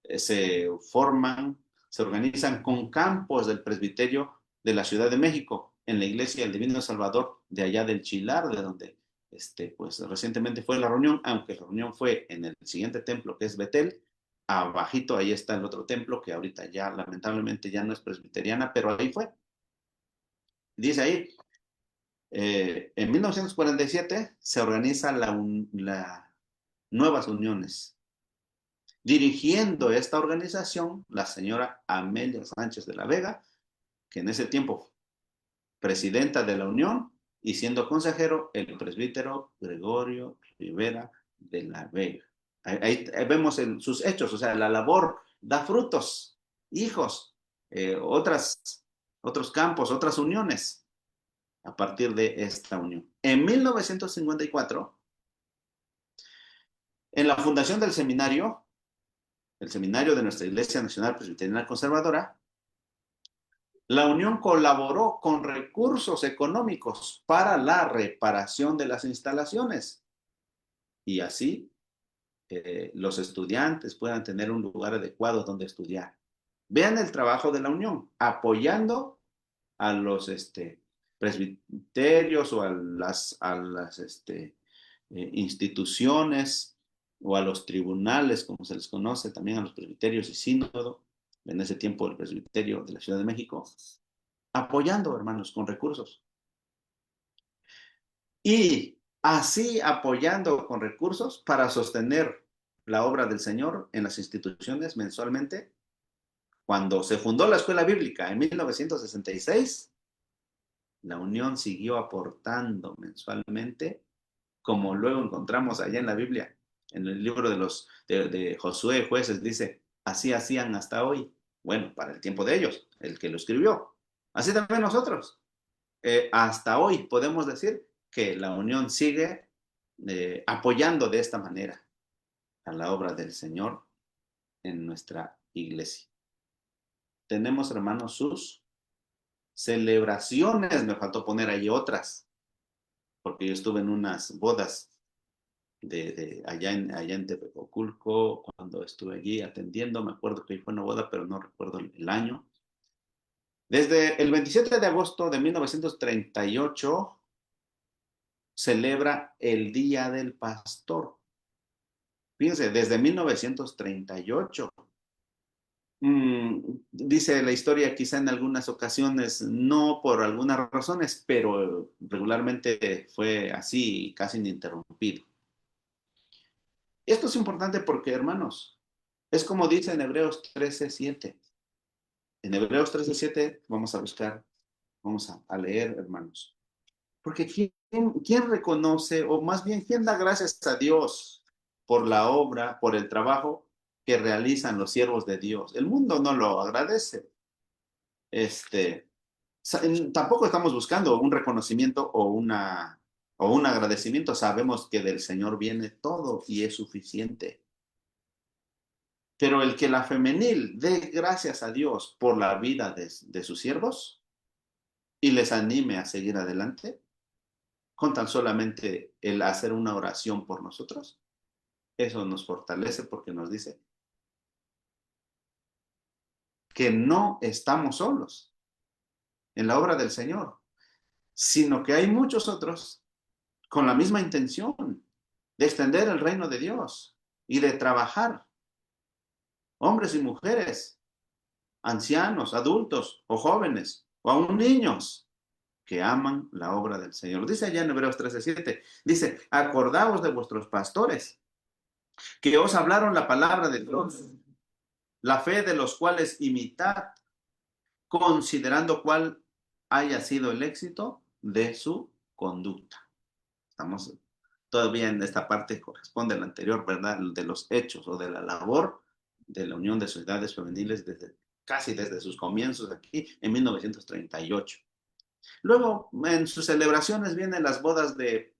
se organizan con campos del presbiterio de la Ciudad de México, en la Iglesia del Divino Salvador de allá del Chilar, de donde pues recientemente fue la reunión, aunque la reunión fue en el siguiente templo, que es Betel. Abajito ahí está el otro templo, que ahorita ya lamentablemente ya no es presbiteriana, pero ahí fue. Dice ahí, en 1947 se organiza las nuevas uniones. Dirigiendo esta organización, la señora Amelia Sánchez de la Vega, que en ese tiempo presidenta de la Unión, y siendo consejero, el presbítero Gregorio Rivera de la Vega. Ahí vemos sus hechos, o sea, la labor da frutos, hijos, otros campos, otras uniones, a partir de esta unión. En 1954, en la fundación del seminario, el seminario de nuestra Iglesia Nacional Presbiteriana Conservadora, la Unión colaboró con recursos económicos para la reparación de las instalaciones, y así los estudiantes puedan tener un lugar adecuado donde estudiar. Vean el trabajo de la Unión, apoyando a los presbiterios o a las instituciones o a los tribunales, como se les conoce, también a los presbiterios y sínodo, en ese tiempo el presbiterio de la Ciudad de México, apoyando, hermanos, con recursos. Y así apoyando con recursos para sostener la obra del Señor en las instituciones mensualmente. Cuando se fundó la escuela bíblica en 1966, la Unión siguió aportando mensualmente, como luego encontramos allá en la Biblia, en el libro de Josué, Jueces, dice, así hacían hasta hoy. Bueno, para el tiempo de ellos, el que lo escribió. Así también nosotros. Hasta hoy podemos decir que la Unión sigue apoyando de esta manera a la obra del Señor en nuestra iglesia. Tenemos, hermanos, sus celebraciones, me faltó poner ahí otras, porque yo estuve en unas bodas allá en Tepecoculco, cuando estuve allí atendiendo. Me acuerdo que fue una boda, pero no recuerdo el año. Desde el 27 de agosto de 1938 celebra el Día del Pastor. Fíjense, desde 1938. Dice la historia, quizá en algunas ocasiones, no por algunas razones, pero regularmente fue así, casi ininterrumpido. Esto es importante porque, hermanos, es como dice en Hebreos 13:7. En Hebreos 13:7 vamos a buscar, vamos a leer, hermanos. Porque ¿quién reconoce, o más bien, quién da gracias a Dios por la obra, por el trabajo que realizan los siervos de Dios? El mundo no lo agradece. Tampoco estamos buscando un reconocimiento o un agradecimiento. Sabemos que del Señor viene todo y es suficiente. Pero el que la femenil dé gracias a Dios por la vida de sus siervos y les anime a seguir adelante, con tan solamente el hacer una oración por nosotros, eso nos fortalece porque nos dice que no estamos solos en la obra del Señor, sino que hay muchos otros con la misma intención de extender el reino de Dios y de trabajar, hombres y mujeres, ancianos, adultos o jóvenes, o aún niños que aman la obra del Señor. Dice allá en Hebreos 13:7, dice, acordaos de vuestros pastores, que os hablaron la palabra de Dios, la fe de los cuales imitad, considerando cuál haya sido el éxito de su conducta. Estamos todavía en esta parte, corresponde a la anterior, ¿verdad? De los hechos o de la labor de la Unión de Sociedades Femeniles casi desde sus comienzos aquí en 1938. Luego, en sus celebraciones vienen las bodas de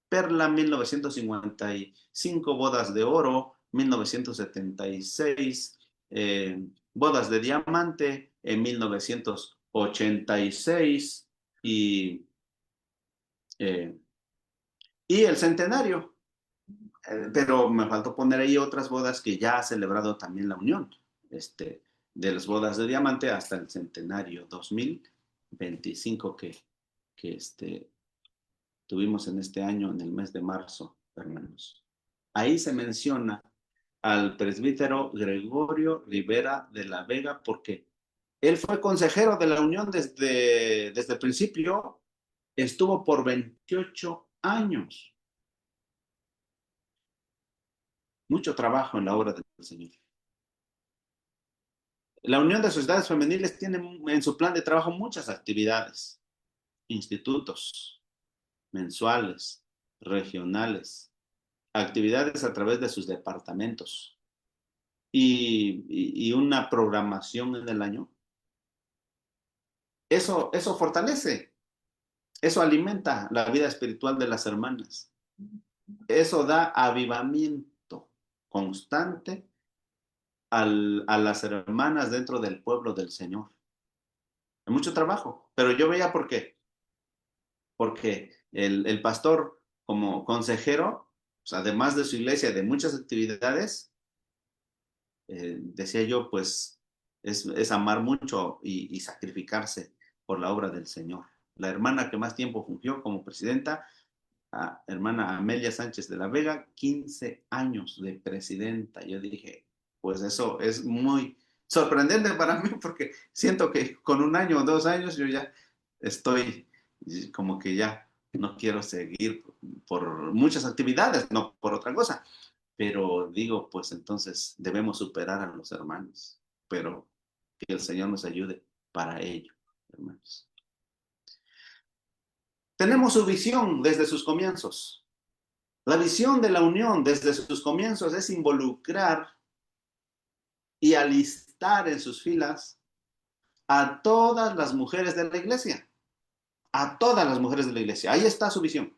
Perla, 1955, bodas de oro, 1976, bodas de diamante en 1986 eh, y el centenario. Pero me faltó poner ahí otras bodas que ya ha celebrado también la Unión, de las bodas de diamante hasta el centenario 2025 que tuvimos en este año, en el mes de marzo, hermanos. Ahí se menciona al presbítero Gregorio Rivera de la Vega porque él fue consejero de la Unión desde el principio, estuvo por 28 años. Mucho trabajo en la obra del Señor. La Unión de Sociedades Femeniles tiene en su plan de trabajo muchas actividades, institutos, mensuales, regionales, actividades a través de sus departamentos y una programación en el año. Eso fortalece, eso alimenta la vida espiritual de las hermanas. Eso da avivamiento constante a las hermanas dentro del pueblo del Señor. Hay mucho trabajo, pero yo veía por qué. Porque el pastor, como consejero, pues, además de su iglesia, de muchas actividades, decía yo, pues es amar mucho y sacrificarse por la obra del Señor. La hermana que más tiempo fungió como presidenta, hermana Amelia Sánchez de la Vega, 15 años de presidenta. Yo dije, pues eso es muy sorprendente para mí porque siento que con 1 año o 2 años yo ya estoy como que ya no quiero seguir por muchas actividades, no por otra cosa. Pero digo, pues entonces debemos superar a los hermanos, pero que el Señor nos ayude para ello, hermanos. Tenemos su visión desde sus comienzos. La visión de la unión desde sus comienzos es involucrar y alistar en sus filas a todas las mujeres de la iglesia. A todas las mujeres de la iglesia. Ahí está su visión.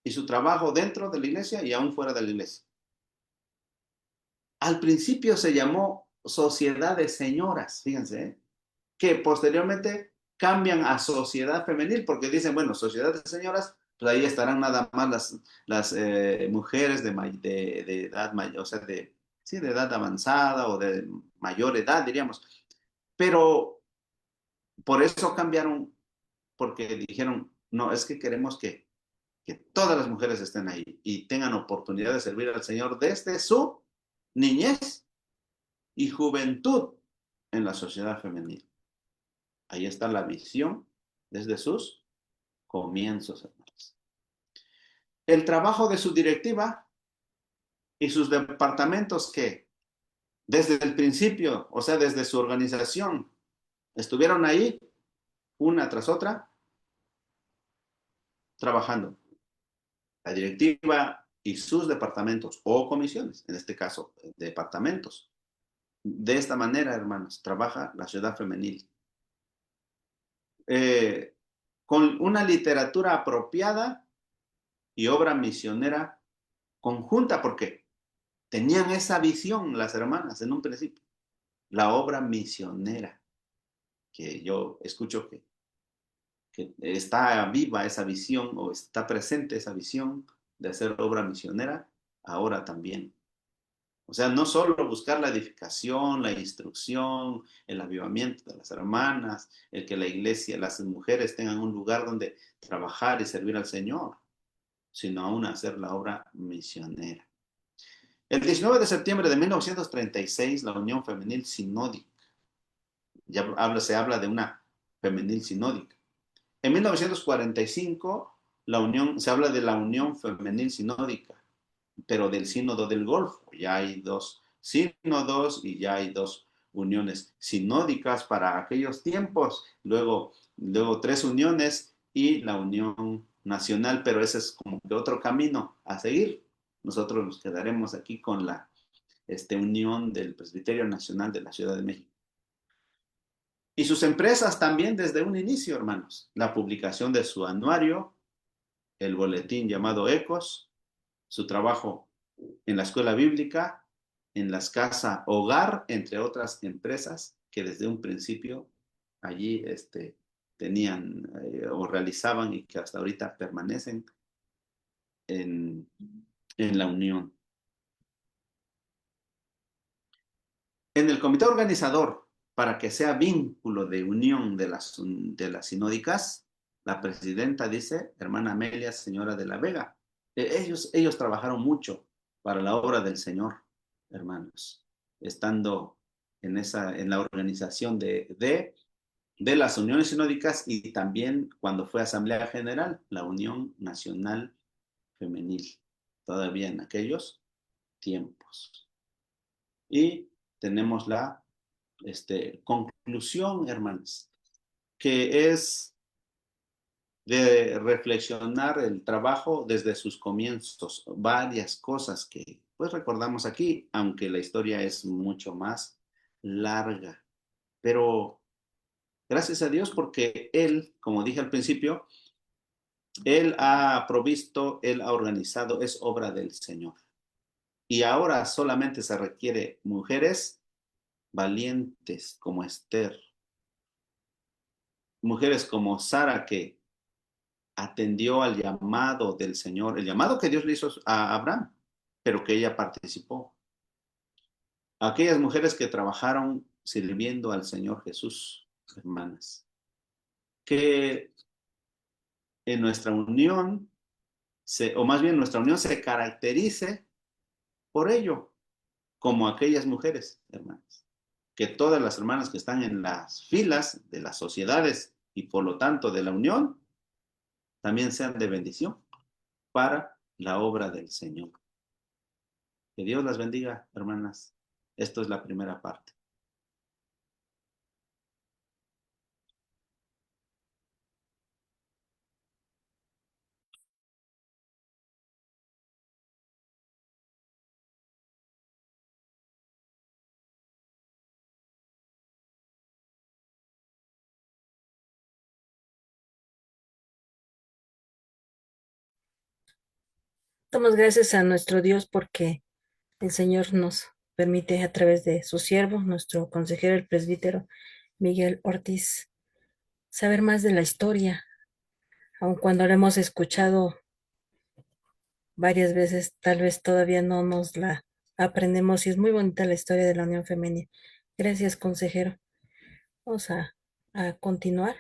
Y su trabajo dentro de la iglesia y aún fuera de la iglesia. Al principio se llamó Sociedad de Señoras, fíjense, que posteriormente cambian a Sociedad Femenil porque dicen, bueno, Sociedad de Señoras Pues ahí estarán nada más las mujeres de edad mayor, o sea, sí, de edad avanzada o de mayor edad, diríamos. Pero por eso cambiaron, porque dijeron, no, es que queremos que todas las mujeres estén ahí y tengan oportunidad de servir al Señor desde su niñez y juventud en la sociedad femenina. Ahí está la visión desde sus comienzos, hermanos. El trabajo de su directiva y sus departamentos que desde el principio, o sea, desde su organización, estuvieron ahí una tras otra trabajando. La directiva y sus departamentos o comisiones, en este caso, departamentos. De esta manera, hermanos, trabaja la ciudad femenil. Eh, con una literatura apropiada y obra misionera conjunta, porque tenían esa visión las hermanas en un principio, la obra misionera, que yo escucho que está viva esa visión o está presente esa visión de hacer obra misionera ahora también. O sea, no solo buscar la edificación, la instrucción, el avivamiento de las hermanas, el que la iglesia, las mujeres tengan un lugar donde trabajar y servir al Señor, sino aún hacer la obra misionera. El 19 de septiembre de 1936, la Unión Femenil Sinódica, se habla de una femenil sinódica. En 1945, se habla de la Unión Femenil Sinódica, pero del Sínodo del Golfo. Ya hay dos sínodos y ya hay dos uniones sinódicas para aquellos tiempos. Luego tres uniones y la Unión Nacional, pero ese es como que otro camino a seguir. Nosotros nos quedaremos aquí con la unión del Presbiterio Nacional de la Ciudad de México. Y sus empresas también desde un inicio, hermanos. La publicación de su anuario, el boletín llamado Ecos, su trabajo en la escuela bíblica, en las casas hogar, entre otras empresas que desde un principio allí tenían o realizaban y que hasta ahorita permanecen en la unión. En el comité organizador, para que sea vínculo de unión de las sinódicas, la presidenta dice, hermana Amelia, señora de la Vega. Ellos trabajaron mucho para la obra del Señor, hermanos, estando en la organización de las uniones sinódicas y también cuando fue Asamblea General, la Unión Nacional Femenil, todavía en aquellos tiempos. Y tenemos la conclusión, hermanos, que es de reflexionar el trabajo desde sus comienzos, varias cosas que pues recordamos aquí, aunque la historia es mucho más larga, pero gracias a Dios porque Él, como dije al principio, Él ha provisto, Él ha organizado, es obra del Señor. Y ahora solamente se requiere mujeres valientes como Esther, mujeres como Sara que atendió al llamado del Señor, el llamado que Dios le hizo a Abraham, pero que ella participó. Aquellas mujeres que trabajaron sirviendo al Señor Jesús, hermanas, que en nuestra unión, o más bien nuestra unión se caracterice por ello, como aquellas mujeres, hermanas. Que todas las hermanas que están en las filas de las sociedades y por lo tanto de la unión, también sean de bendición para la obra del Señor. Que Dios las bendiga, hermanas. Esto es la primera parte. Damos gracias a nuestro Dios porque el Señor nos permite a través de su siervo, nuestro consejero, el presbítero Miguel Ortiz, saber más de la historia aun cuando la hemos escuchado varias veces, tal vez todavía no nos la aprendemos y es muy bonita la historia de la unión femenina. Gracias, consejero. Vamos a continuar.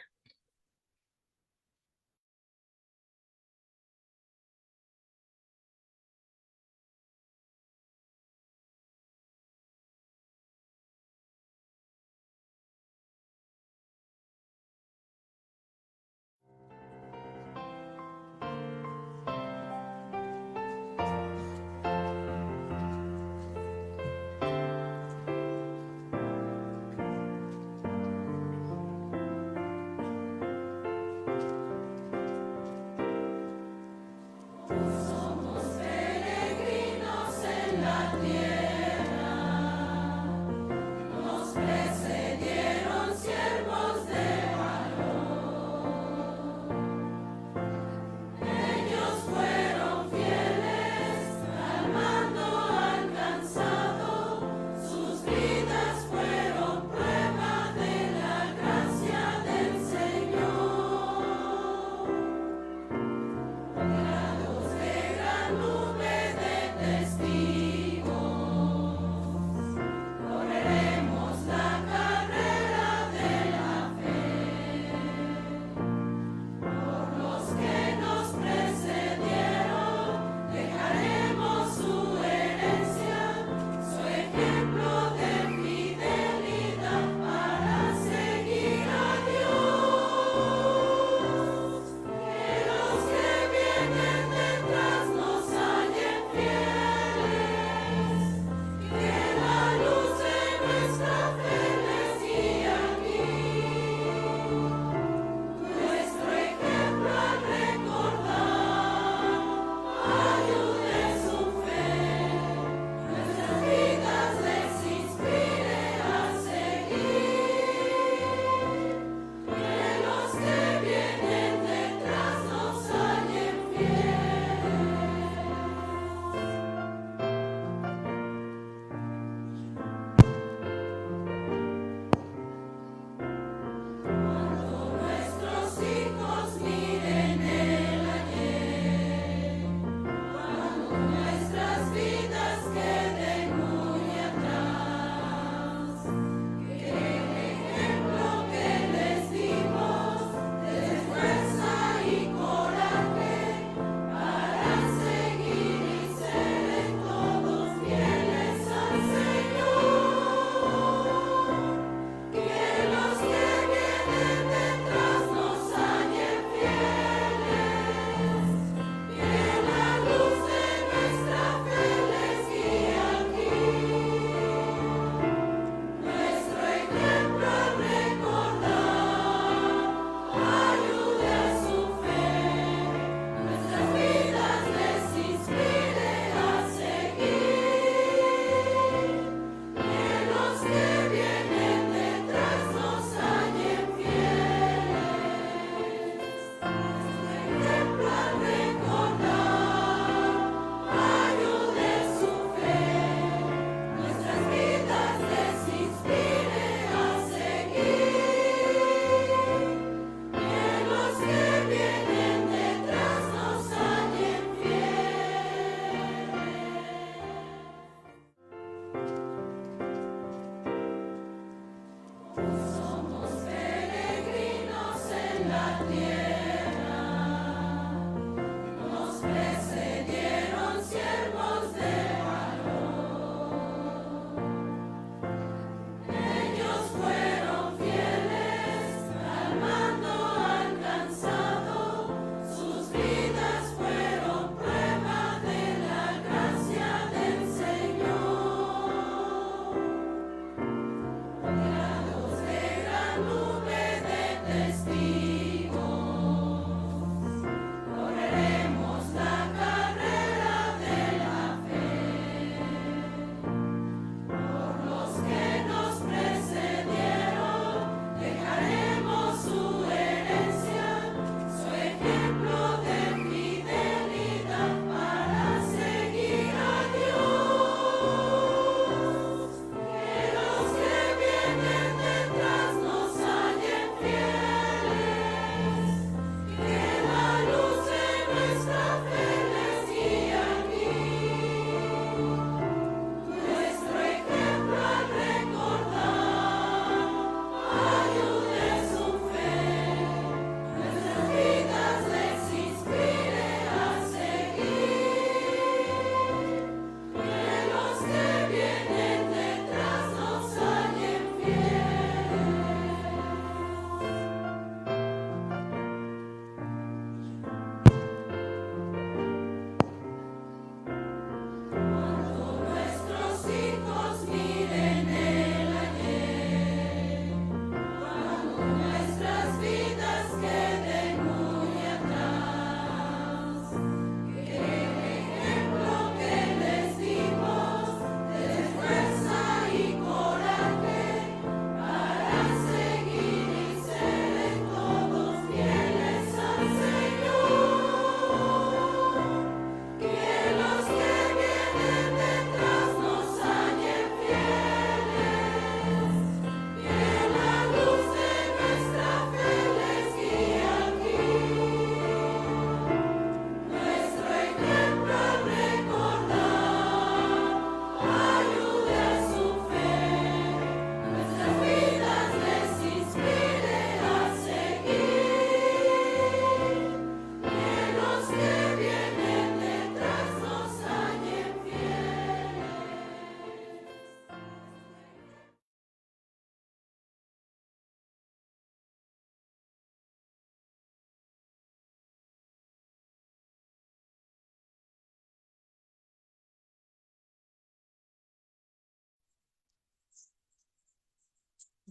Nube de testigos.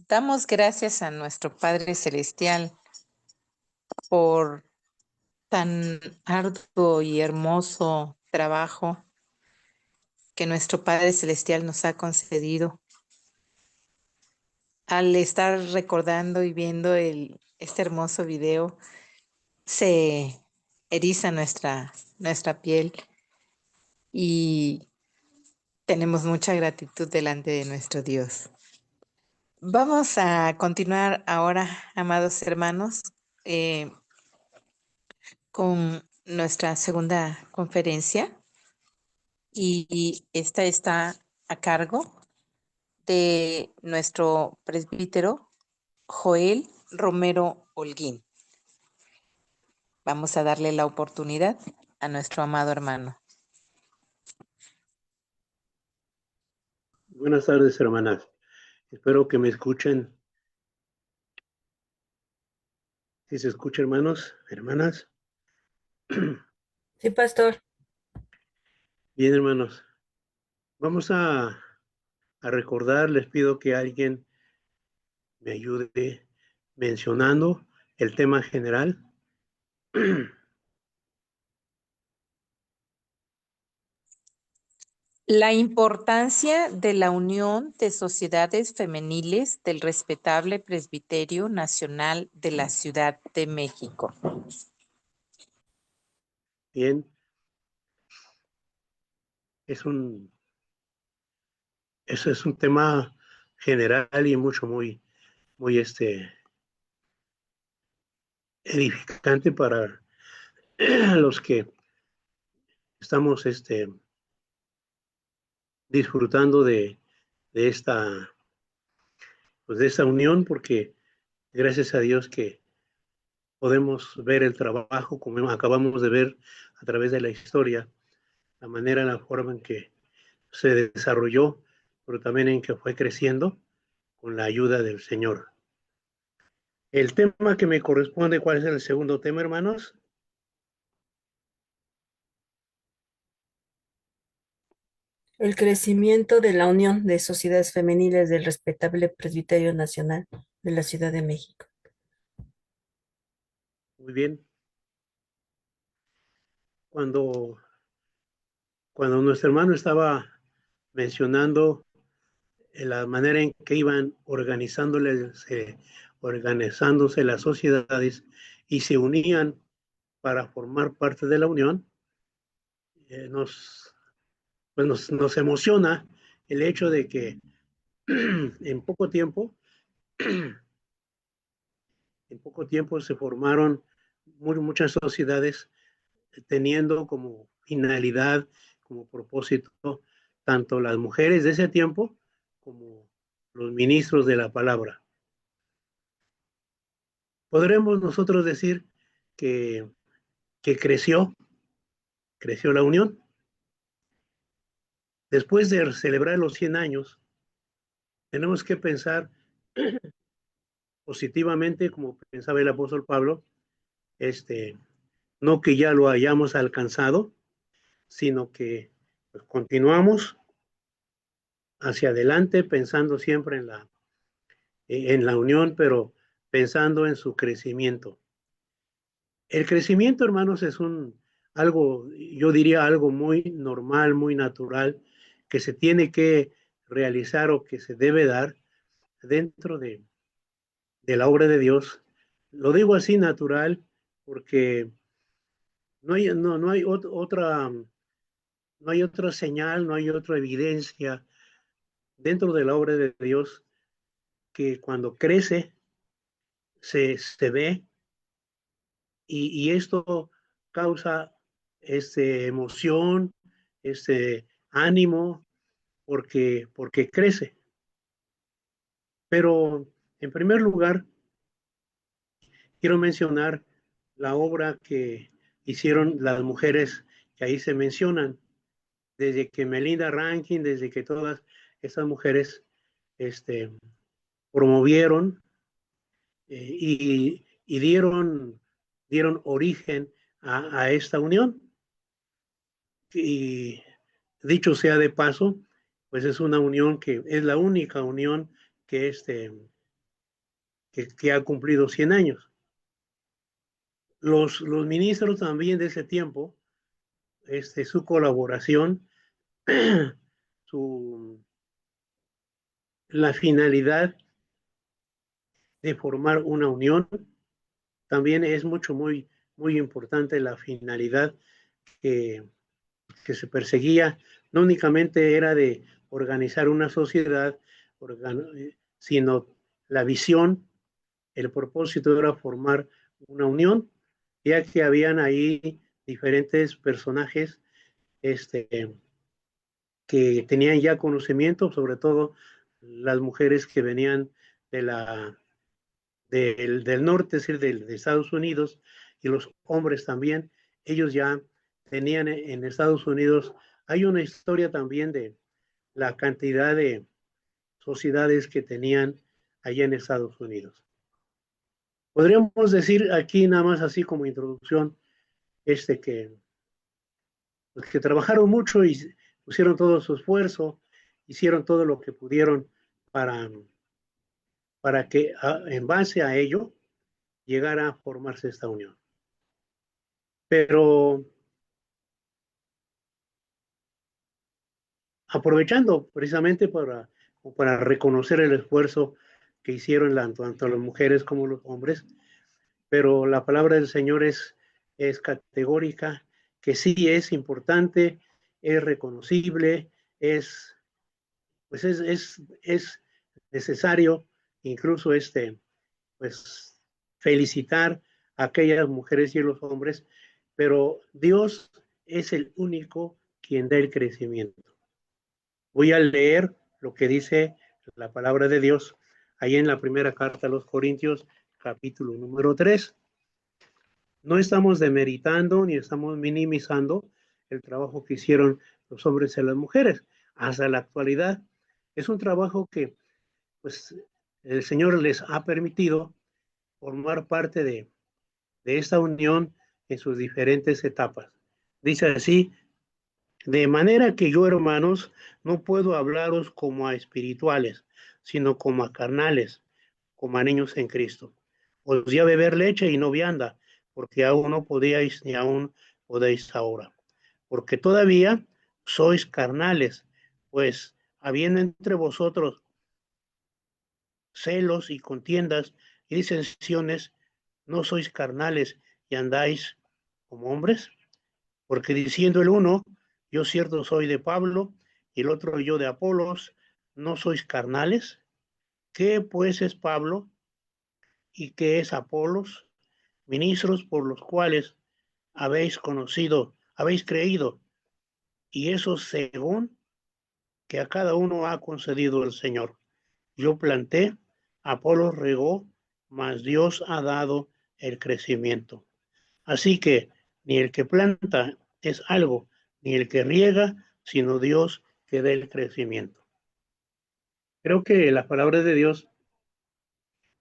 Damos gracias a nuestro Padre Celestial por tan arduo y hermoso trabajo que nuestro Padre Celestial nos ha concedido. Al estar recordando y viendo este hermoso video, se eriza nuestra piel y tenemos mucha gratitud delante de nuestro Dios. Vamos a continuar ahora, amados hermanos, eh, con nuestra segunda conferencia y esta está a cargo de nuestro presbítero Joel Romero Holguín. Vamos a darle la oportunidad a nuestro amado hermano. Buenas tardes, hermanas. Espero que me escuchen. ¿Sí se escucha, hermanos, hermanas? Sí, pastor. Bien, hermanos. Vamos a recordar, les pido que alguien me ayude mencionando el tema general. La importancia de la unión de sociedades femeniles del respetable Presbiterio Nacional de la Ciudad de México. Bien. Eso es un tema general y muy edificante para los que estamos disfrutando de esta unión, porque gracias a Dios que podemos ver el trabajo, como acabamos de ver a través de la historia, la manera, la forma en que se desarrolló, pero también en que fue creciendo con la ayuda del Señor. El tema que me corresponde, ¿cuál es el segundo tema, hermanos? El crecimiento de la Unión de Sociedades Femeniles del respetable Presbiterio Nacional de la Ciudad de México. Muy bien. Cuando nuestro hermano estaba mencionando la manera en que iban organizándose las sociedades y se unían para formar parte de la unión, nos emociona el hecho de que en poco tiempo se formaron muchas sociedades teniendo como finalidad, como propósito, tanto las mujeres de ese tiempo como los ministros de la palabra. Podremos nosotros decir que creció la unión. Después de celebrar los 100 años, tenemos que pensar positivamente, como pensaba el apóstol Pablo, no que ya lo hayamos alcanzado, sino que pues, continuamos hacia adelante pensando siempre en la unión, pero pensando en su crecimiento. El crecimiento, hermanos, es algo, yo diría algo muy normal, muy natural, que se tiene que realizar o que se debe dar dentro de la obra de Dios. Lo digo así natural porque no hay otra señal, no hay otra evidencia dentro de la obra de Dios que cuando crece se ve y esto causa emoción, ánimo, porque crece. Pero en primer lugar, quiero mencionar la obra que hicieron las mujeres que ahí se mencionan, desde que Melinda Rankin, desde que todas estas mujeres promovieron y dieron origen a esta unión. Y dicho sea de paso, pues es una unión que es la única unión que que ha cumplido 100 años. Los ministros también de ese tiempo, su colaboración, la finalidad de formar una unión, también es muy importante la finalidad que se perseguía. No únicamente era de organizar una sociedad, sino la visión, el propósito era formar una unión, ya que habían ahí diferentes personajes que tenían ya conocimiento, sobre todo las mujeres que venían del norte, es decir, de Estados Unidos, y los hombres también. Ellos ya tenían en Estados Unidos, hay una historia también de la cantidad de sociedades que tenían allá en Estados Unidos. Podríamos decir aquí nada más así como introducción, que trabajaron mucho y pusieron todo su esfuerzo, hicieron todo lo que pudieron para que en base a ello llegara a formarse esta unión. Pero aprovechando precisamente para reconocer el esfuerzo que hicieron tanto las mujeres como los hombres, pero la palabra del Señor es categórica, que sí es importante, es reconocible, pues es necesario incluso pues felicitar a aquellas mujeres y a los hombres, pero Dios es el único quien da el crecimiento. Voy a leer lo que dice la palabra de Dios ahí en la primera carta a los Corintios, capítulo número 3. No estamos demeritando ni estamos minimizando el trabajo que hicieron los hombres y las mujeres hasta la actualidad. Es un trabajo que pues el Señor les ha permitido formar parte de esta unión en sus diferentes etapas. Dice así: de manera que yo, hermanos, no puedo hablaros como a espirituales, sino como a carnales, como a niños en Cristo. Os di a beber leche y no vianda, porque aún no podíais ni aún podéis ahora. Porque todavía sois carnales, pues habiendo entre vosotros celos y contiendas y disensiones, ¿no sois carnales y andáis como hombres? Porque diciendo el uno, yo cierto soy de Pablo, y el otro yo de Apolos, ¿no sois carnales? ¿Qué pues es Pablo y qué es Apolos? Ministros por los cuales habéis creído, y eso según que a cada uno ha concedido el Señor. Yo planté, Apolos regó, mas Dios ha dado el crecimiento. Así que ni el que planta es algo, ni el que riega, sino Dios que da el crecimiento. Creo que la palabra de Dios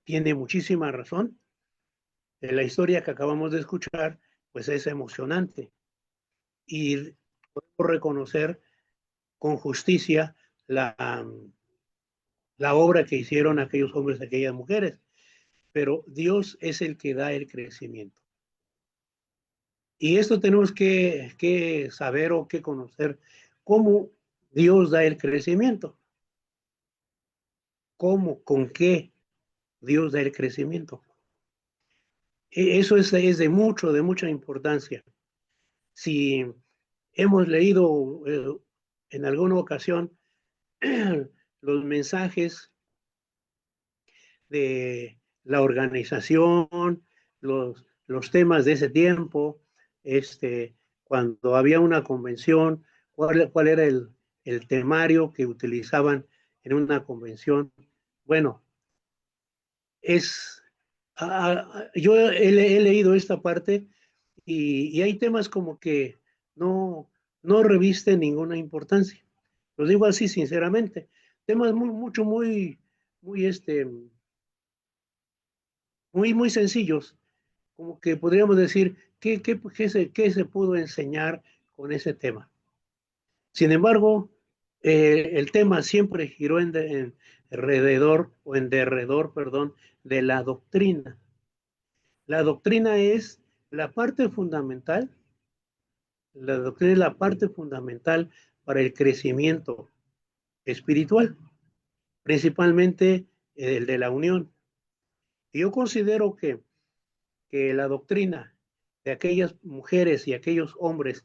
tiene muchísima razón. La historia que acabamos de escuchar, pues es emocionante. Y podemos reconocer con justicia la obra que hicieron aquellos hombres y aquellas mujeres. Pero Dios es el que da el crecimiento. Y esto tenemos que saber o que conocer cómo Dios da el crecimiento. ¿Cómo? ¿Con qué Dios da el crecimiento? Eso es de mucha importancia. Si hemos leído en alguna ocasión los mensajes de la organización, los temas de ese tiempo, cuando había una convención, cuál era el temario que utilizaban en una convención. Bueno, yo he leído esta parte y hay temas como que no revisten ninguna importancia. Lo digo así sinceramente. Temas muy sencillos, como que podríamos decir, ¿qué se pudo enseñar con ese tema? Sin embargo, el tema siempre giró en alrededor o en derredor, perdón, de la doctrina. La doctrina es la parte fundamental, la doctrina es la parte fundamental para el crecimiento espiritual, principalmente el de la unión. Y yo considero que la doctrina de aquellas mujeres y aquellos hombres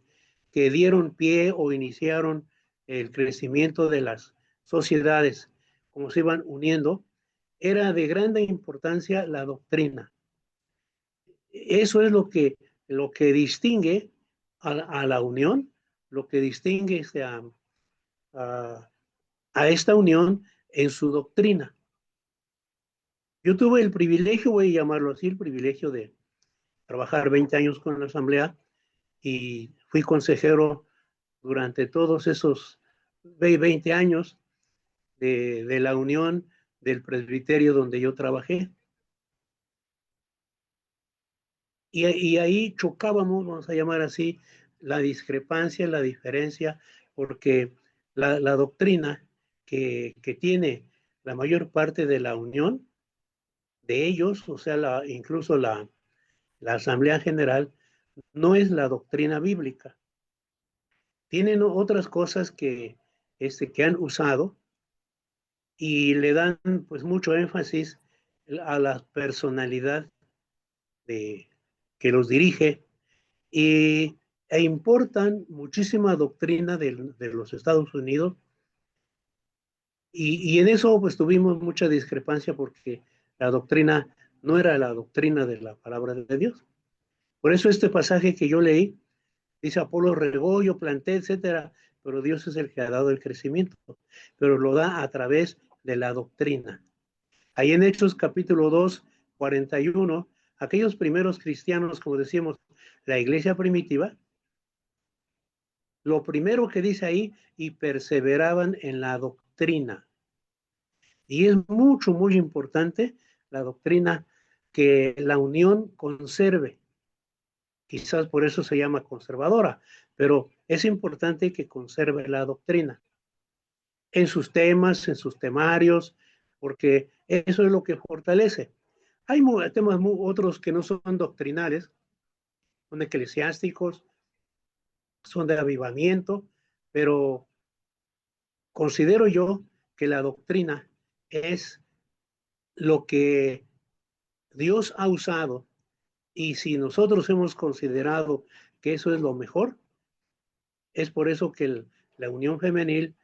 que dieron pie o iniciaron el crecimiento de las sociedades, como se iban uniendo, era de grande importancia la doctrina. Eso es lo que distingue a la unión, lo que distingue a, a esta unión en su doctrina. Yo tuve el privilegio, voy a llamarlo así, el privilegio de trabajar 20 años con la Asamblea y fui consejero durante todos esos 20 años de la unión del presbiterio donde yo trabajé. Y ahí chocábamos, vamos a llamar así, la discrepancia, la diferencia, porque la doctrina que tiene la mayor parte de la unión de ellos, o sea, incluso la Asamblea General, no es la doctrina bíblica. Tienen otras cosas que han usado y le dan pues mucho énfasis a la personalidad que los dirige e importan muchísima doctrina de los Estados Unidos y en eso pues tuvimos mucha discrepancia porque la doctrina no era la doctrina de la palabra de Dios. Por eso este pasaje que yo leí dice Apolo regó, yo planté, etcétera, pero Dios es el que ha dado el crecimiento, pero lo da a través de la doctrina. Ahí en Hechos capítulo 2, 41, aquellos primeros cristianos, como decíamos, la iglesia primitiva, lo primero que dice ahí, y perseveraban en la doctrina. Y es mucho, muy importante la doctrina que la unión conserve. Quizás por eso se llama conservadora, pero es importante que conserve la doctrina en sus temas, en sus temarios, porque eso es lo que fortalece. Hay temas otros que no son doctrinales, son eclesiásticos, son de avivamiento, pero considero yo que la doctrina es lo que Dios ha usado y si nosotros hemos considerado que eso es lo mejor, es por eso que la unión femenil,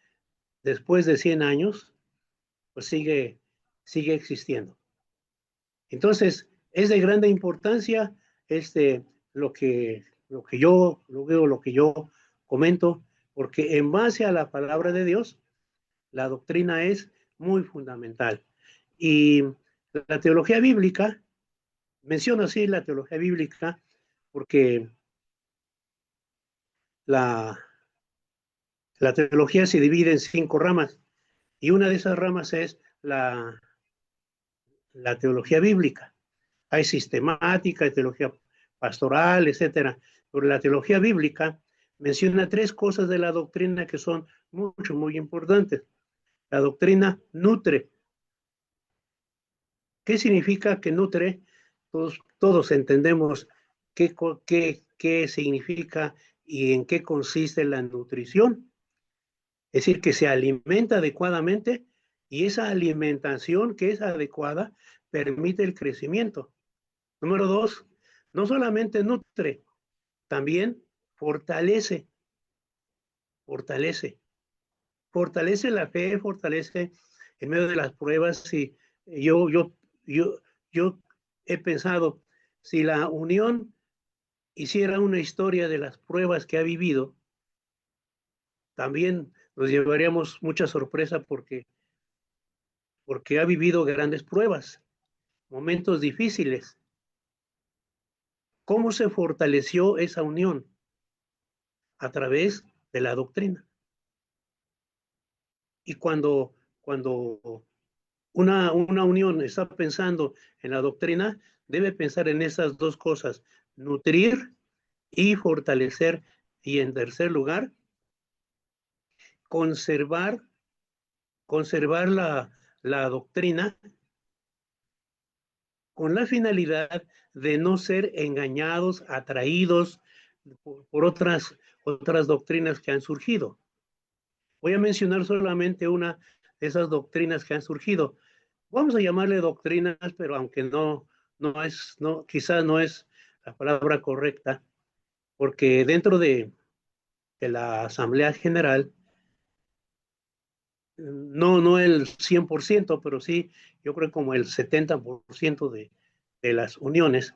después de 100 años, pues sigue existiendo. Entonces, es de grande importancia lo que yo lo veo, lo que yo comento, porque en base a la palabra de Dios, la doctrina es muy fundamental. Y la teología bíblica, menciono así la teología bíblica, porque la teología se divide en 5 ramas, y una de esas ramas es la teología bíblica. Hay sistemática, hay teología pastoral, etcétera. Pero la teología bíblica menciona 3 cosas de la doctrina que son muy importantes. La doctrina nutre. ¿Qué significa que nutre? Todos entendemos qué significa y en qué consiste la nutrición. Es decir, que se alimenta adecuadamente y esa alimentación que es adecuada permite el crecimiento. Número 2, no solamente nutre, también fortalece la fe, fortalece en medio de las pruebas. Y yo he pensado, si la unión hiciera una historia de las pruebas que ha vivido, también nos llevaríamos mucha sorpresa porque ha vivido grandes pruebas, momentos difíciles. ¿Cómo se fortaleció esa unión? A través de la doctrina. Y cuando una unión está pensando en la doctrina, debe pensar en esas 2 cosas, nutrir y fortalecer. Y en tercer lugar, conservar la doctrina con la finalidad de no ser engañados, atraídos por otras doctrinas que han surgido. Voy a mencionar solamente una de esas doctrinas que han surgido. Vamos a llamarle doctrinas, pero aunque quizás no es la palabra correcta, porque dentro de la Asamblea General, no el 100%, pero sí, yo creo como el 70% de las uniones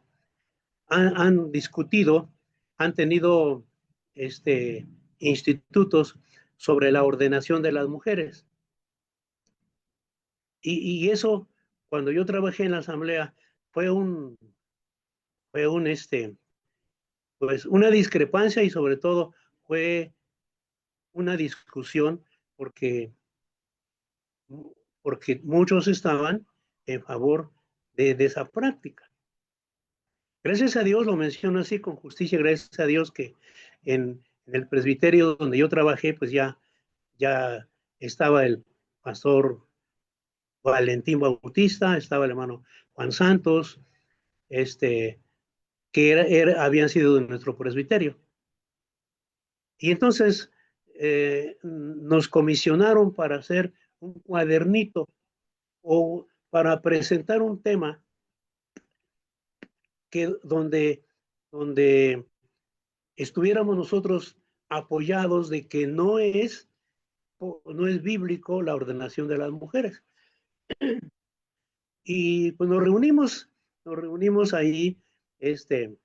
han discutido, han tenido institutos sobre la ordenación de las mujeres. Y eso, cuando yo trabajé en la Asamblea, fue pues una discrepancia y sobre todo fue una discusión porque muchos estaban en favor de esa práctica. Gracias a Dios, lo menciono así con justicia, gracias a Dios que en el presbiterio donde yo trabajé, pues ya estaba el pastor Valentín Bautista, estaba el hermano Juan Santos, que habían sido de nuestro presbiterio. Y entonces nos comisionaron para hacer un cuadernito o para presentar un tema donde estuviéramos nosotros apoyados de que no es bíblico la ordenación de las mujeres. Y pues nos reunimos ahí, en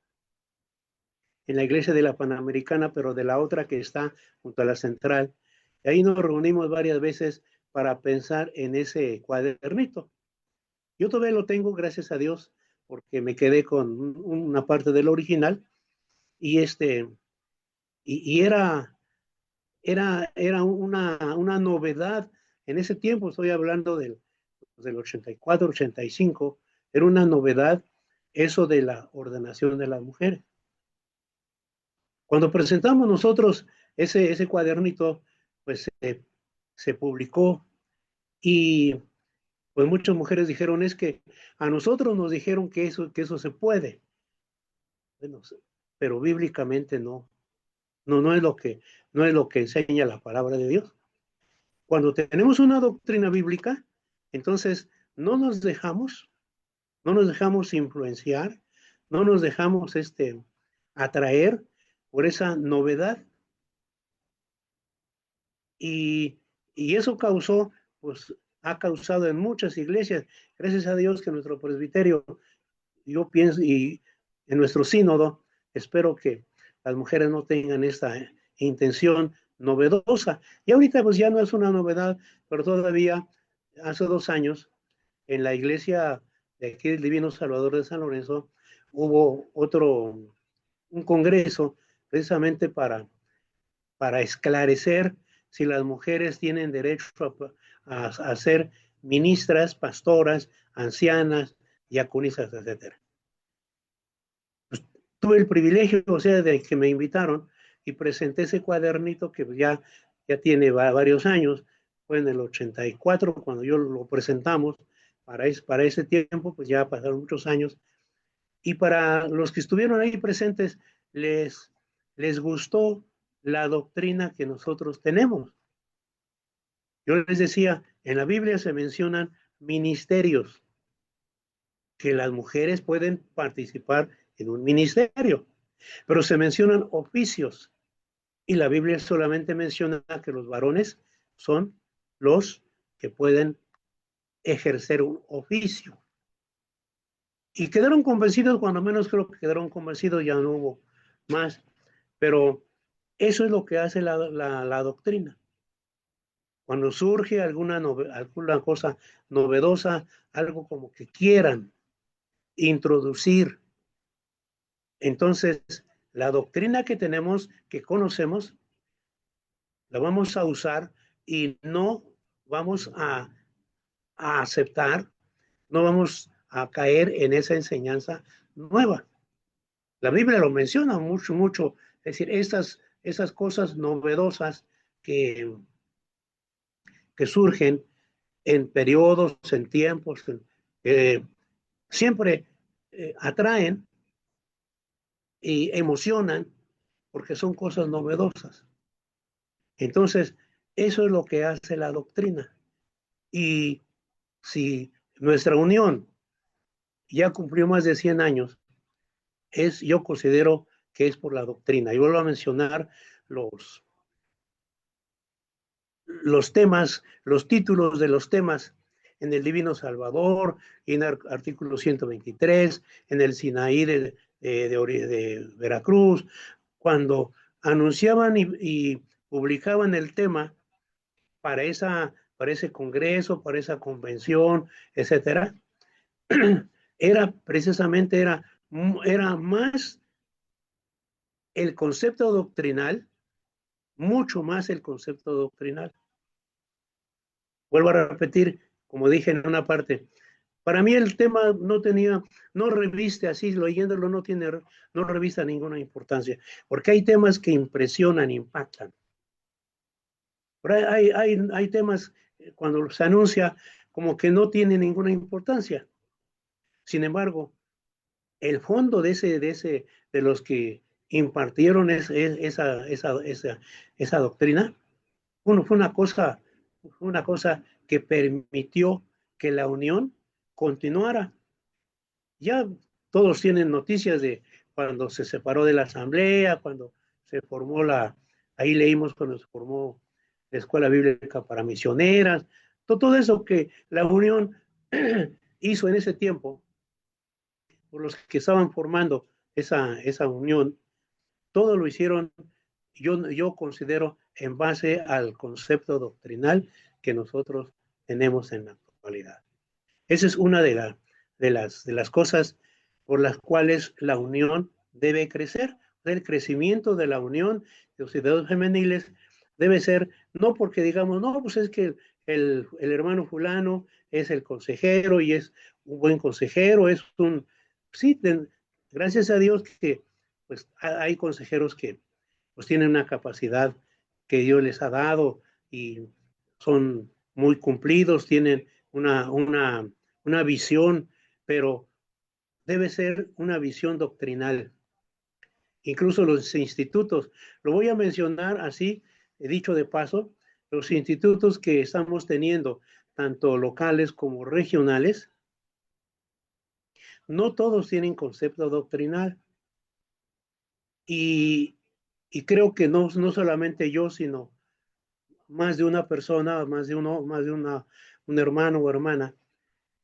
la iglesia de la Panamericana, pero de la otra que está junto a la central. Y ahí nos reunimos varias veces para pensar en ese cuadernito. Yo todavía lo tengo, gracias a Dios, porque me quedé con una parte del original y era una novedad en ese tiempo. Estoy hablando del 84, 85, era una novedad eso de la ordenación de las mujeres. Cuando presentamos nosotros ese cuadernito, pues se publicó y pues muchas mujeres dijeron, es que a nosotros nos dijeron que eso se puede. Bueno, pero bíblicamente no es lo que enseña la palabra de Dios. Cuando tenemos una doctrina bíblica, entonces no nos dejamos influenciar, no nos dejamos atraer por esa novedad. Y eso pues ha causado en muchas iglesias, gracias a Dios que nuestro presbiterio, yo pienso, y en nuestro sínodo, espero que las mujeres no tengan esta intención novedosa. Y ahorita pues ya no es una novedad, pero todavía hace 2 años, en la iglesia de aquí del Divino Salvador de San Lorenzo, hubo un congreso precisamente para esclarecer si las mujeres tienen derecho a ser ministras, pastoras, ancianas, diaconisas, etc. Pues, tuve el privilegio, o sea, de que me invitaron y presenté ese cuadernito que ya tiene varios años. Fue en el 84 cuando yo lo presentamos. Para ese tiempo, pues ya pasaron muchos años. Y para los que estuvieron ahí presentes, les gustó la doctrina que nosotros tenemos. Yo les decía, en la Biblia se mencionan ministerios, que las mujeres pueden participar en un ministerio, pero se mencionan oficios, y la Biblia solamente menciona que los varones son los que pueden ejercer un oficio. Y quedaron convencidos, cuando menos creo que quedaron convencidos, ya no hubo más, pero eso es lo que hace la doctrina. Cuando surge alguna cosa novedosa, algo como que quieran introducir, entonces la doctrina que tenemos, que conocemos, la vamos a usar y no vamos a aceptar, no vamos a caer en esa enseñanza nueva. La Biblia lo menciona mucho, es decir, esas cosas novedosas que surgen, en periodos, en tiempos, siempre atraen y emocionan porque son cosas novedosas. Entonces, eso es lo que hace la doctrina. Y si nuestra unión ya cumplió más de 100 años, yo considero que es por la doctrina. Y vuelvo a mencionar los temas, los títulos de los temas en el Divino Salvador, en el artículo 123, en el Sinaí de Veracruz, cuando anunciaban y publicaban el tema para ese congreso, para esa convención, etcétera, era más el concepto doctrinal, mucho más el concepto doctrinal. Vuelvo a repetir, como dije en una parte, para mí el tema no reviste así, leyéndolo no revista ninguna importancia, porque hay temas que impresionan, impactan. Pero hay temas cuando se anuncia como que no tiene ninguna importancia. Sin embargo, el fondo de los que impartieron esa doctrina, fue una cosa que permitió que la unión continuara. Ya todos tienen noticias de cuando se separó de la asamblea, cuando se formó ahí leímos cuando se formó la Escuela Bíblica para Misioneras, todo eso que la unión hizo en ese tiempo, por los que estaban formando esa unión, todo lo hicieron, yo considero, en base al concepto doctrinal que nosotros tenemos en la actualidad. Esa es una de las cosas por las cuales la unión debe crecer. El crecimiento de la unión de sociedades femeniles debe ser, no porque digamos, no, pues es que el hermano fulano es el consejero y es un buen consejero, sí, gracias a Dios que pues hay consejeros que pues tienen una capacidad que Dios les ha dado y son muy cumplidos, tienen una visión, pero debe ser una visión doctrinal. Incluso los institutos, lo voy a mencionar así, he dicho de paso, los institutos que estamos teniendo, tanto locales como regionales, no todos tienen concepto doctrinal. Y creo que no solamente yo, sino más de una persona, un hermano o hermana,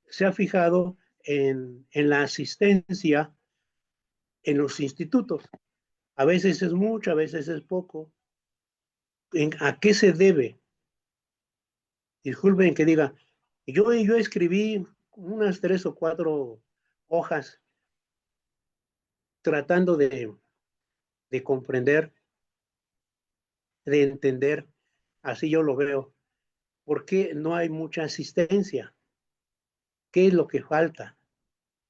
se ha fijado en la asistencia en los institutos. A veces es mucho, a veces es poco. ¿A qué se debe? Disculpen que diga, yo escribí unas 3 o 4 hojas tratando de comprender, de entender, así yo lo veo, por qué no hay mucha asistencia, qué es lo que falta.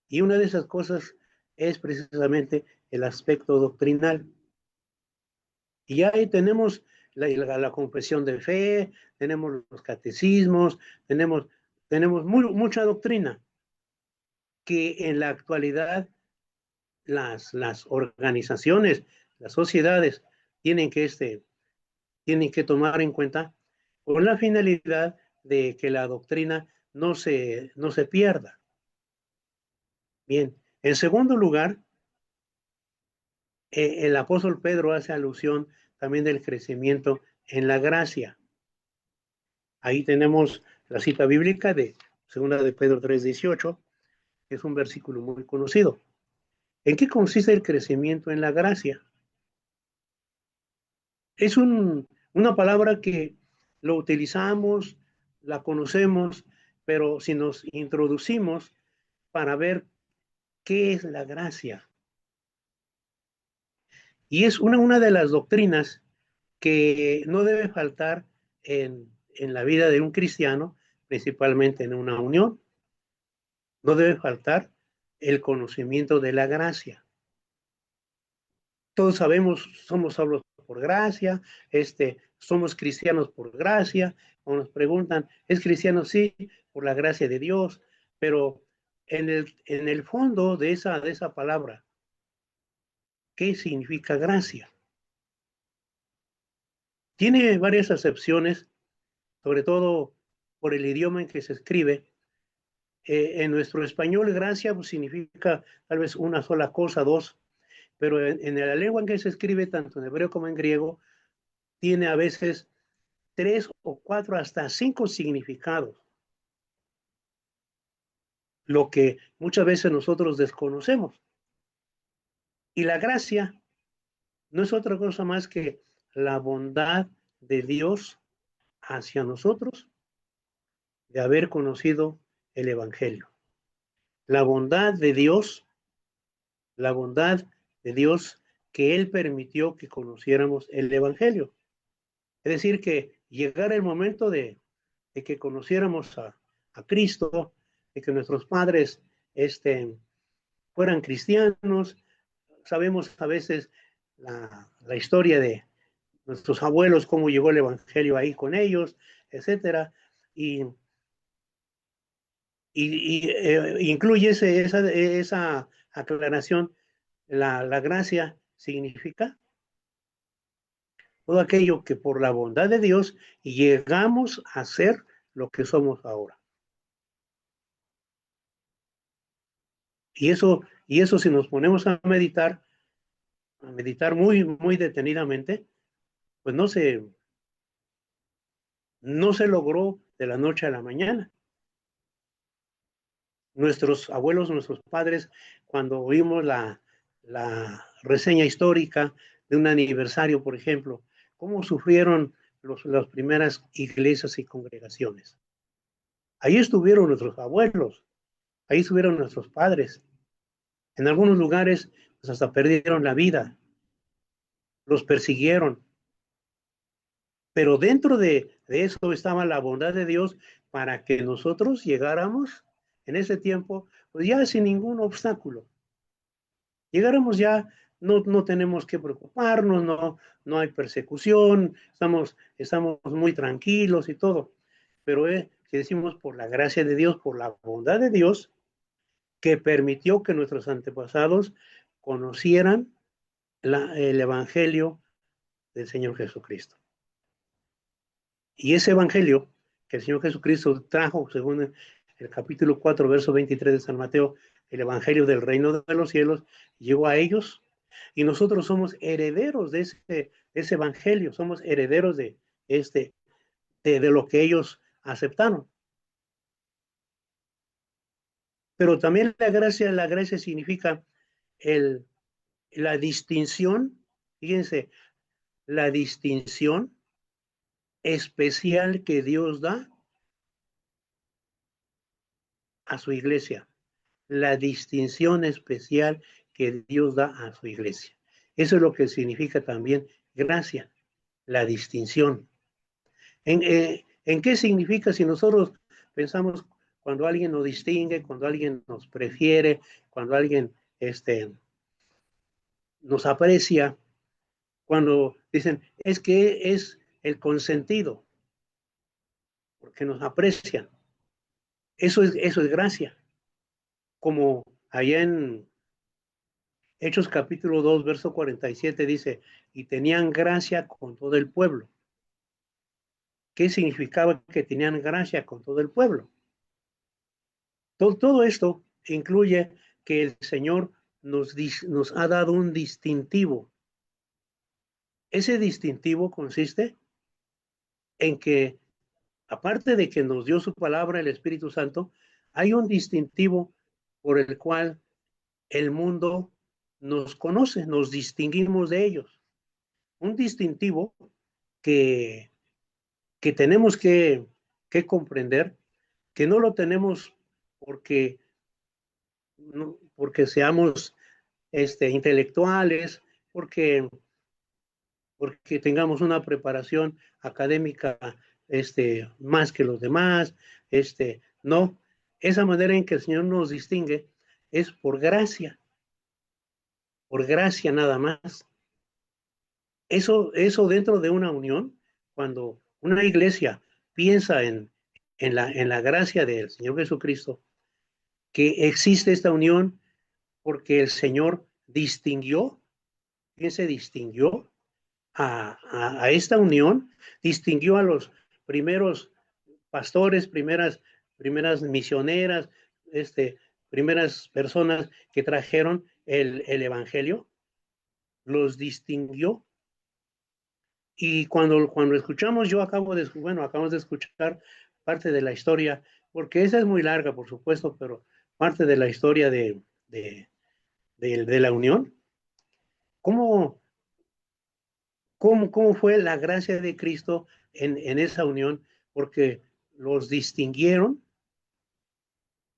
Y una de esas cosas es precisamente el aspecto doctrinal. Y ahí tenemos la confesión de fe, tenemos los catecismos, tenemos mucha doctrina que en la actualidad las organizaciones, las sociedades tienen que tomar en cuenta con la finalidad de que la doctrina no se pierda. Bien, en segundo lugar, el apóstol Pedro hace alusión también del crecimiento en la gracia. Ahí tenemos la cita bíblica de 2 de Pedro 3:18, que es un versículo muy conocido. ¿En qué consiste el crecimiento en la gracia? Es una palabra que lo utilizamos, la conocemos, pero si nos introducimos para ver qué es la gracia. Y es una de las doctrinas que no debe faltar en la vida de un cristiano, principalmente en una unión. No debe faltar el conocimiento de la gracia. Todos sabemos, somos salvos por gracia, somos cristianos por gracia, o nos preguntan, ¿es cristiano? Sí, por la gracia de Dios, pero en el fondo de esa palabra, ¿qué significa gracia? Tiene varias acepciones, sobre todo por el idioma en que se escribe. En nuestro español, gracia pues, significa tal vez una sola cosa, dos, pero en la lengua en que se escribe, tanto en hebreo como en griego, tiene a veces 3 o 4, hasta 5 significados, lo que muchas veces nosotros desconocemos. Y la gracia no es otra cosa más que la bondad de Dios hacia nosotros de haber conocido el Evangelio. La bondad de Dios, la bondad de Dios que Él permitió que conociéramos el Evangelio. Es decir, que llegara el momento de que conociéramos a Cristo, de que nuestros padres fueran cristianos. Sabemos a veces la historia de nuestros abuelos, cómo llegó el Evangelio ahí con ellos, etcétera. Y incluye esa aclaración, la gracia significa todo aquello que por la bondad de Dios llegamos a ser lo que somos ahora. Y eso si nos ponemos a meditar muy, muy detenidamente, pues no se logró de la noche a la mañana. Nuestros abuelos, nuestros padres, cuando oímos la reseña histórica de un aniversario, por ejemplo, cómo sufrieron las primeras iglesias y congregaciones. Ahí estuvieron nuestros abuelos, ahí estuvieron nuestros padres. En algunos lugares, pues hasta perdieron la vida, los persiguieron. Pero dentro de eso estaba la bondad de Dios para que nosotros llegáramos en ese tiempo, pues ya sin ningún obstáculo. Llegáramos ya, no tenemos que preocuparnos, no hay persecución, estamos muy tranquilos y todo. Pero que decimos por la gracia de Dios, por la bondad de Dios, que permitió que nuestros antepasados conocieran el Evangelio del Señor Jesucristo. Y ese Evangelio que el Señor Jesucristo trajo, según el capítulo 4, verso 23 de San Mateo, el Evangelio del reino de los cielos, llegó a ellos y nosotros somos herederos de ese Evangelio, somos herederos de lo que ellos aceptaron. Pero también la gracia significa la distinción, fíjense, la distinción especial que Dios da a su iglesia, la distinción especial que Dios da a su iglesia. Eso es lo que significa también gracia, la distinción. ¿En qué significa si nosotros pensamos cuando alguien nos distingue, cuando alguien nos prefiere, cuando alguien nos aprecia, cuando dicen, es que es el consentido, porque nos aprecian? Eso es gracia. Como allá en Hechos capítulo 2, verso 47 dice, y tenían gracia con todo el pueblo. ¿Qué significaba que tenían gracia con todo el pueblo? Todo esto incluye que el Señor nos ha dado un distintivo. Ese distintivo consiste en que, aparte de que nos dio su palabra, el Espíritu Santo, hay un distintivo por el cual el mundo nos conoce, nos distinguimos de ellos. Un distintivo que tenemos que comprender, que no lo tenemos porque seamos intelectuales, porque tengamos una preparación académica más que los demás, no. Esa manera en que el Señor nos distingue es por gracia nada más. Eso dentro de una unión cuando una iglesia piensa en la gracia del Señor Jesucristo, que existe esta unión porque el Señor distinguió, ¿quién se distinguió? A esta unión, distinguió a los primeros pastores, primeras misioneras, primeras personas que trajeron el Evangelio, los distinguió. Y cuando escuchamos, acabamos de escuchar parte de la historia, porque esa es muy larga, por supuesto, pero parte de la historia de la unión. ¿Cómo, cómo fue la gracia de Cristo en esa unión? Porque los distinguieron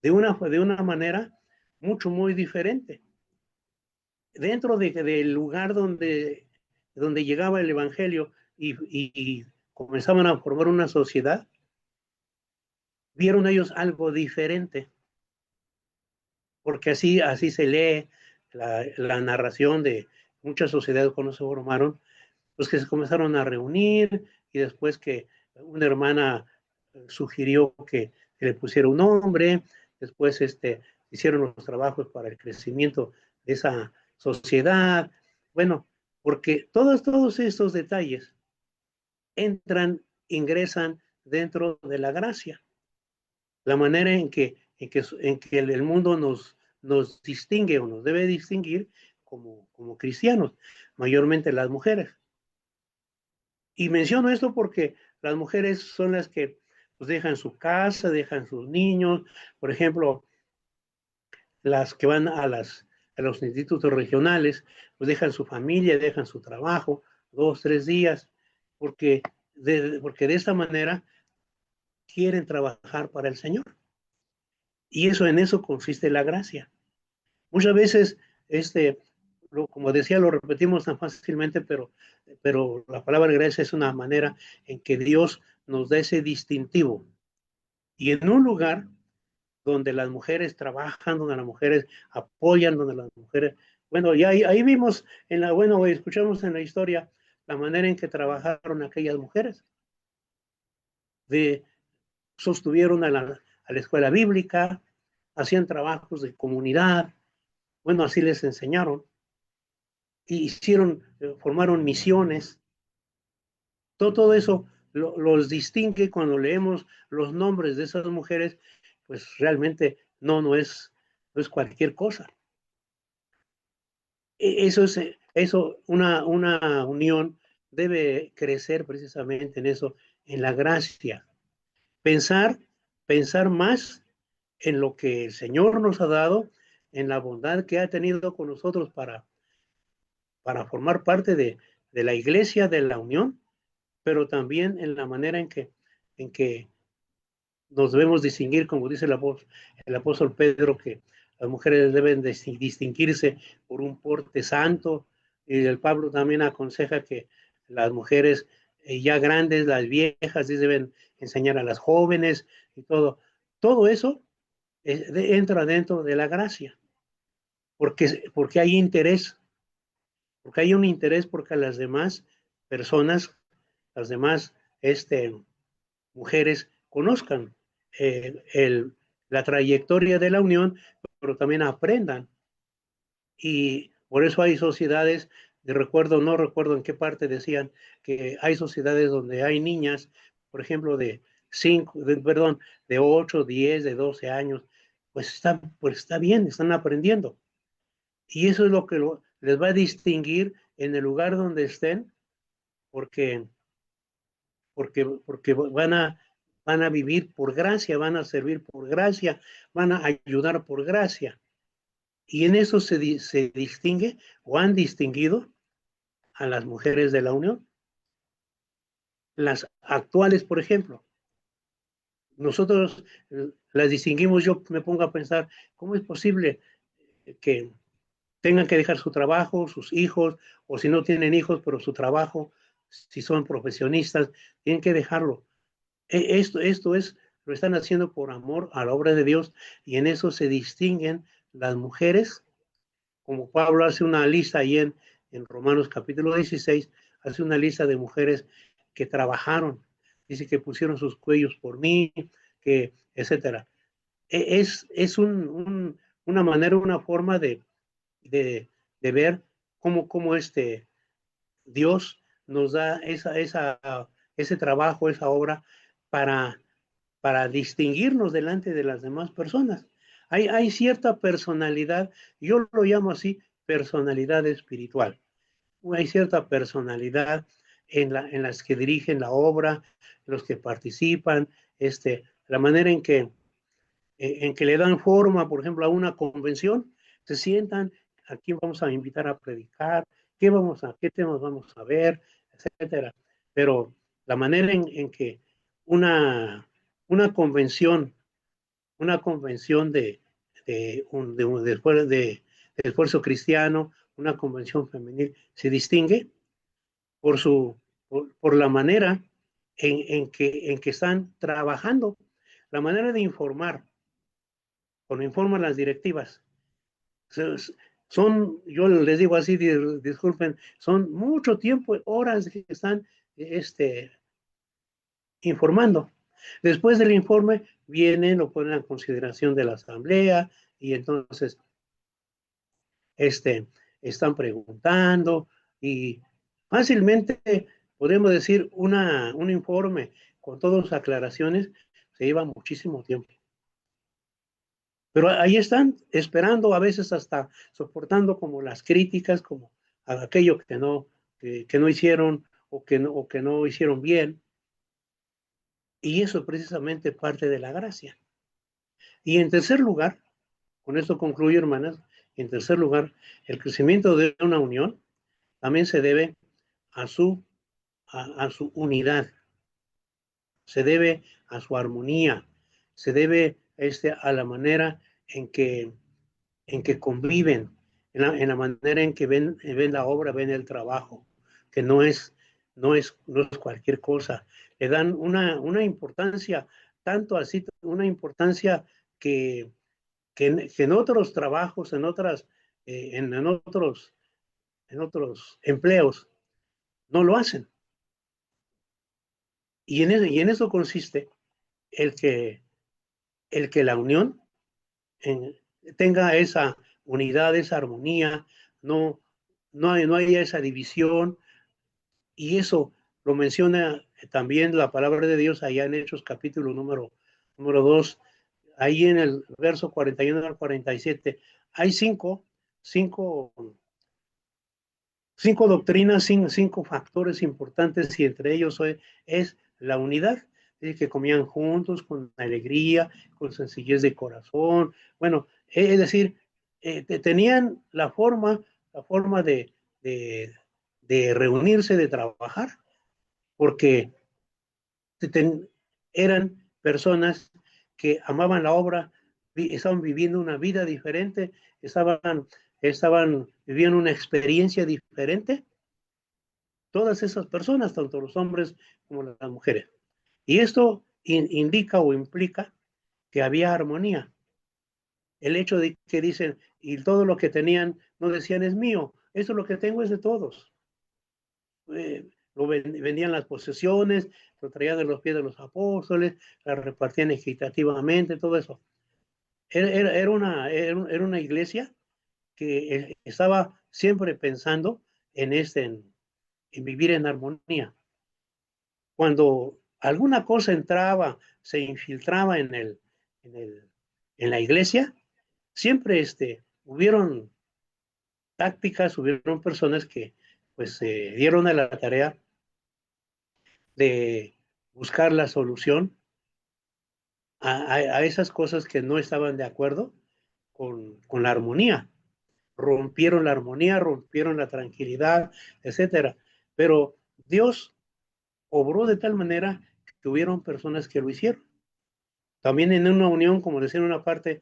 de una manera muy diferente. Dentro del lugar donde llegaba el Evangelio y comenzaban a formar una sociedad, vieron ellos algo diferente, porque así se lee la narración de muchas sociedades cuando se formaron, pues que se comenzaron a reunir y después que una hermana sugirió que le pusiera un nombre, después hicieron los trabajos para el crecimiento de esa sociedad. Bueno, porque todos estos detalles ingresan dentro de la gracia. La manera en que el mundo nos distingue o nos debe distinguir como cristianos, mayormente las mujeres. Y menciono esto porque las mujeres son las que pues, dejan su casa, dejan sus niños, por ejemplo, las que van a los institutos regionales, pues dejan su familia, dejan su trabajo, 2, 3 días, porque de esta manera quieren trabajar para el Señor. Y en eso consiste la gracia. Muchas veces, como decía, lo repetimos tan fácilmente, pero la palabra gracia es una manera en que Dios nos da ese distintivo. Y en un lugar donde las mujeres trabajan, donde las mujeres apoyan, donde las mujeres, bueno, y ahí vimos, escuchamos en la historia la manera en que trabajaron aquellas mujeres. Sostuvieron a la escuela bíblica, hacían trabajos de comunidad, bueno, así les enseñaron, y formaron misiones. Todo eso los distingue cuando leemos los nombres de esas mujeres, pues realmente no es cualquier cosa. Una unión debe crecer precisamente en eso, en la gracia. Pensar más en lo que el Señor nos ha dado, en la bondad que ha tenido con nosotros para formar parte de la iglesia, de la unión, pero también en la manera en que nos debemos distinguir, como dice el apóstol Pedro, que las mujeres deben distinguirse por un porte santo, y el Pablo también aconseja que las mujeres ya grandes, las viejas, deben enseñar a las jóvenes y todo. Todo eso entra dentro de la gracia, porque hay interés, porque hay un interés porque las demás personas, las demás mujeres conozcan la trayectoria de la unión, pero también aprendan. Y por eso hay sociedades, no recuerdo en qué parte decían que hay sociedades donde hay niñas, por ejemplo, de 8, 10, de 12 años, pues está bien, están aprendiendo. Y eso es lo que les va a distinguir en el lugar donde estén, porque van a vivir por gracia, van a servir por gracia, van a ayudar por gracia. Y en eso se distingue o han distinguido a las mujeres de la unión. Las actuales, por ejemplo, nosotros las distinguimos, yo me pongo a pensar, ¿cómo es posible que tengan que dejar su trabajo, sus hijos, o si no tienen hijos, pero su trabajo, si son profesionistas, tienen que dejarlo? Esto lo están haciendo por amor a la obra de Dios, y en eso se distinguen las mujeres, como Pablo hace una lista ahí en Romanos capítulo 16, hace una lista de mujeres que trabajaron, dice que pusieron sus cuellos por mí, que etcétera. Es una manera, una forma de ver cómo Dios nos da ese trabajo, esa obra para, para distinguirnos delante de las demás personas. Hay cierta personalidad, yo lo llamo así, personalidad espiritual. Hay cierta personalidad en las que dirigen la obra, los que participan, la manera en que le dan forma, por ejemplo, a una convención, se sientan, a quién vamos a invitar a predicar, qué temas vamos a ver, etcétera. Pero la manera en que una, una convención, una convención de esfuerzo cristiano, una convención femenil, se distingue por, por la manera en que están trabajando, la manera de informar, cuando informan las directivas. Yo les digo así, disculpen, son mucho tiempo, horas que están informando. Después del informe vienen, lo ponen a consideración de la asamblea y entonces están preguntando y fácilmente podemos decir un informe con todas las aclaraciones se lleva muchísimo tiempo. Pero ahí están, esperando, a veces hasta soportando como las críticas, como aquello que no hicieron o que no hicieron bien. Y eso es precisamente parte de la gracia. Y en tercer lugar, con esto concluyo, hermanas, en tercer lugar, el crecimiento de una unión también se debe a su unidad, se debe a su armonía, se debe a la manera en que conviven, en la manera en que ven la obra, ven el trabajo, que no es cualquier cosa. Le dan una importancia, tanto así, una importancia que en otros trabajos, en otros empleos, no lo hacen. Y en eso consiste el que la unión tenga esa unidad, esa armonía, no, no haya esa división, y eso lo menciona también la palabra de Dios allá en Hechos capítulo número 2, ahí en el verso 41 al 47, hay cinco doctrinas, cinco factores importantes y entre ellos es la unidad. Es que comían juntos con alegría, con sencillez de corazón. Bueno, es decir, tenían la forma de, de reunirse, de trabajar, porque eran personas que amaban la obra, estaban viviendo una vida diferente, estaban viviendo una experiencia diferente, todas esas personas, tanto los hombres como las mujeres. Y esto indica o implica que había armonía. El hecho de que dicen, y todo lo que tenían, no decían es mío, esto lo que tengo es de todos. Vendían las posesiones, lo traían de los pies de los apóstoles, las repartían equitativamente, todo eso. Era una iglesia que estaba siempre pensando en vivir en armonía. Cuando alguna cosa entraba, se infiltraba en la iglesia, siempre hubieron tácticas, hubieron personas que pues se dieron a la tarea de buscar la solución a esas cosas que no estaban de acuerdo con la armonía. Rompieron la armonía, rompieron la tranquilidad, etcétera. Pero Dios obró de tal manera que hubieron personas que lo hicieron. También en una unión, como decía en una parte,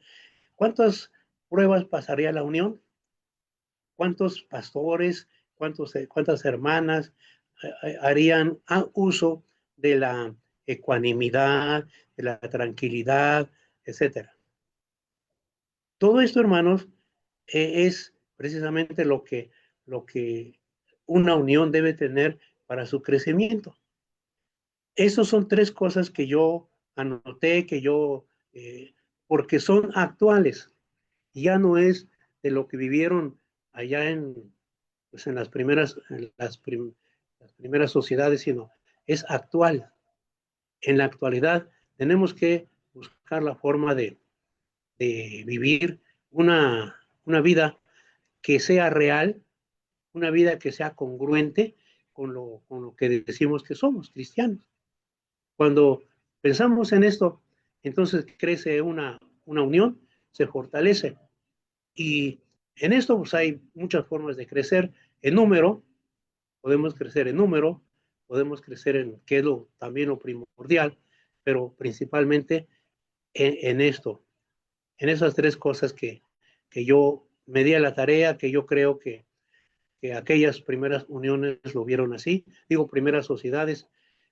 ¿cuántas pruebas pasaría la unión? ¿Cuántos pastores, cuántas hermanas harían uso de la ecuanimidad, de la tranquilidad, etcétera? Todo esto, hermanos, es precisamente lo que una unión debe tener para su crecimiento. Esas son tres cosas que yo anoté, porque son actuales. Ya no es de lo que vivieron allá pues las primeras sociedades, sino es actual. En la actualidad tenemos que buscar la forma de vivir una vida que sea real, una vida que sea congruente con lo que decimos que somos, cristianos. Cuando pensamos en esto, entonces crece una unión, se fortalece. Y en esto pues hay muchas formas de crecer en número, podemos crecer en número, podemos crecer en, que es también lo primordial, pero principalmente en esto, en esas tres cosas que yo me di a la tarea, que yo creo que aquellas primeras uniones lo vieron así, digo primeras sociedades,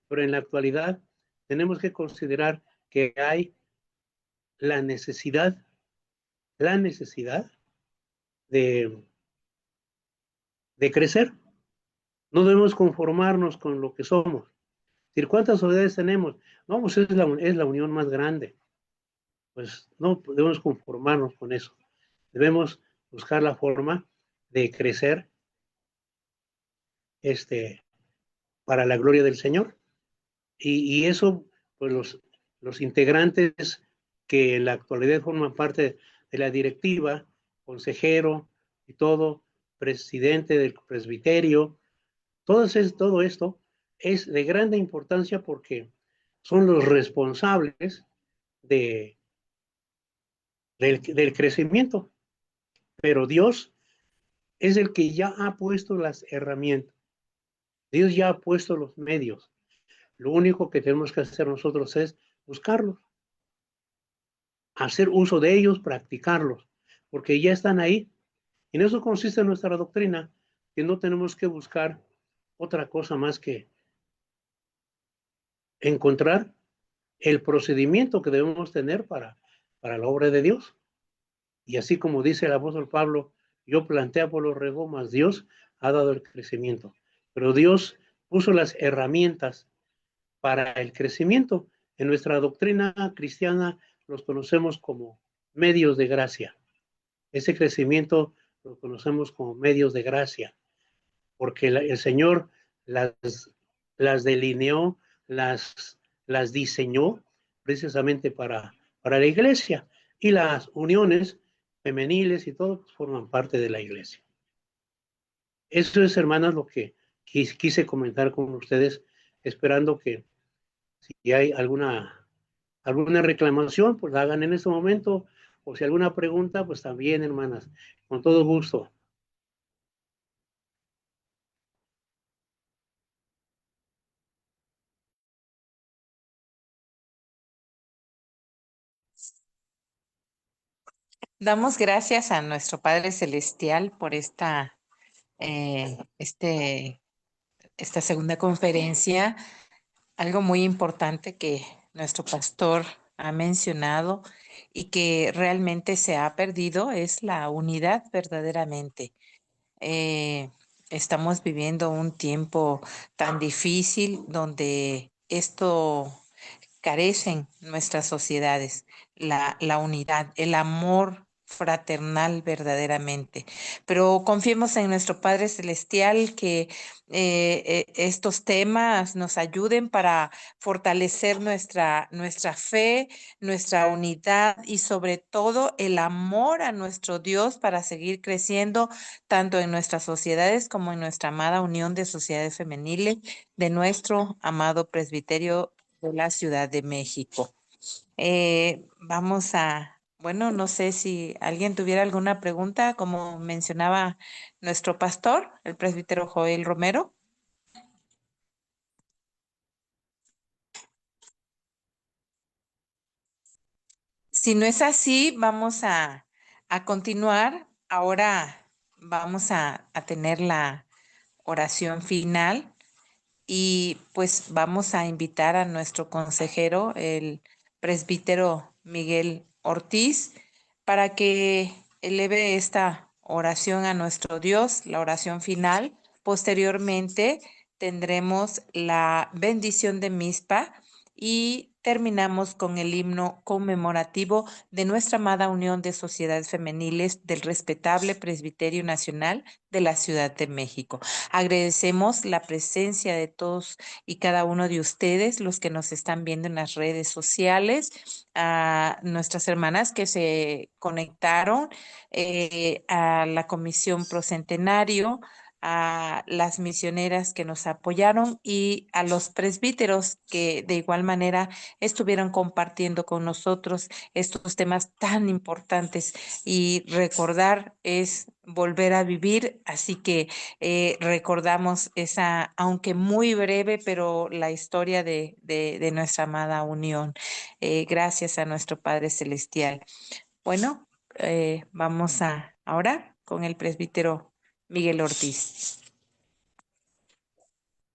pero en la actualidad tenemos que considerar que hay la necesidad, la necesidad de, de crecer. No debemos conformarnos con lo que somos. Decir, ¿cuántas sociedades tenemos? No, pues es la unión más grande. Pues no debemos conformarnos con eso. Debemos buscar la forma de crecer este, para la gloria del Señor. Y eso, pues los integrantes que en la actualidad forman parte de la directiva, consejero y todo, presidente del presbiterio, todo esto es de grande importancia porque son los responsables de, del crecimiento, pero Dios es el que ya ha puesto las herramientas, Dios ya ha puesto los medios. Lo único que tenemos que hacer nosotros es buscarlos, hacer uso de ellos, practicarlos, porque ya están ahí. Y en eso consiste nuestra doctrina, que no tenemos que buscar otra cosa más que encontrar el procedimiento que debemos tener para la obra de Dios. Y así como dice el apóstol Pablo, yo plantea por los regó, mas Dios ha dado el crecimiento. Pero Dios puso las herramientas para el crecimiento. En nuestra doctrina cristiana los conocemos como medios de gracia. Ese crecimiento lo conocemos como medios de gracia, porque el Señor las, las delineó, las diseñó precisamente para la iglesia. Y las uniones femeniles y todo pues, forman parte de la iglesia. Eso es, hermanas, lo que quise comentar con ustedes, esperando que si hay alguna reclamación, pues la hagan en este momento, o si alguna pregunta, pues también, hermanas, con todo gusto. Damos gracias a nuestro Padre Celestial por eh, este, esta segunda conferencia. Algo muy importante que nuestro pastor ha mencionado y que realmente se ha perdido es la unidad verdaderamente. Eh, Estamos viviendo un tiempo tan difícil donde esto carecen nuestras sociedades, la unidad, el amor fraternal verdaderamente. Pero confiemos en nuestro Padre Celestial que estos temas nos ayuden para fortalecer nuestra fe, nuestra unidad y sobre todo el amor a nuestro Dios para seguir creciendo tanto en nuestras sociedades como en nuestra amada unión de sociedades femeniles de nuestro amado presbiterio de la Ciudad de México. Bueno, no sé si alguien tuviera alguna pregunta, como mencionaba nuestro pastor, el presbítero Joel Romero. Si no es así, a continuar. Ahora vamos a tener la oración final. Y pues vamos a invitar a nuestro consejero, el presbítero Miguel Ortiz, para que eleve esta oración a nuestro Dios, la oración final. Posteriormente tendremos la bendición de Mizpa y terminamos con el himno conmemorativo de nuestra amada Unión de Sociedades Femeniles del respetable Presbiterio Nacional de la Ciudad de México. Agradecemos la presencia de todos y cada uno de ustedes, los que nos están viendo en las redes sociales, a nuestras hermanas que se conectaron, a la Comisión Pro Centenario, a las misioneras que nos apoyaron y a los presbíteros que de igual manera estuvieron compartiendo con nosotros estos temas tan importantes. Y recordar es volver a vivir, así que recordamos esa, aunque muy breve, pero la historia de nuestra amada unión. Gracias a nuestro Padre Celestial. Bueno, vamos a ahora con el presbítero Miguel Ortiz.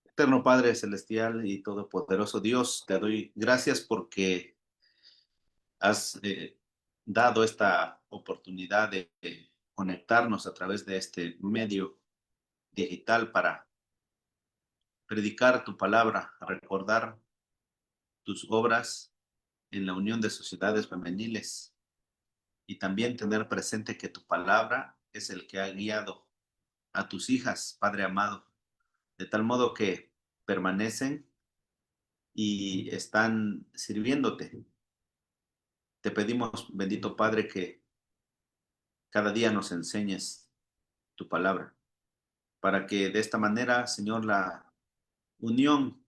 Eterno Padre Celestial y Todopoderoso Dios, te doy gracias porque has dado esta oportunidad de conectarnos a través de este medio digital para predicar tu palabra, recordar tus obras en la unión de sociedades femeniles y también tener presente que tu palabra es el que ha guiado a tus hijas, Padre amado, de tal modo que permanecen y están sirviéndote. Te pedimos, bendito Padre, que cada día nos enseñes tu palabra, para que de esta manera, Señor, la unión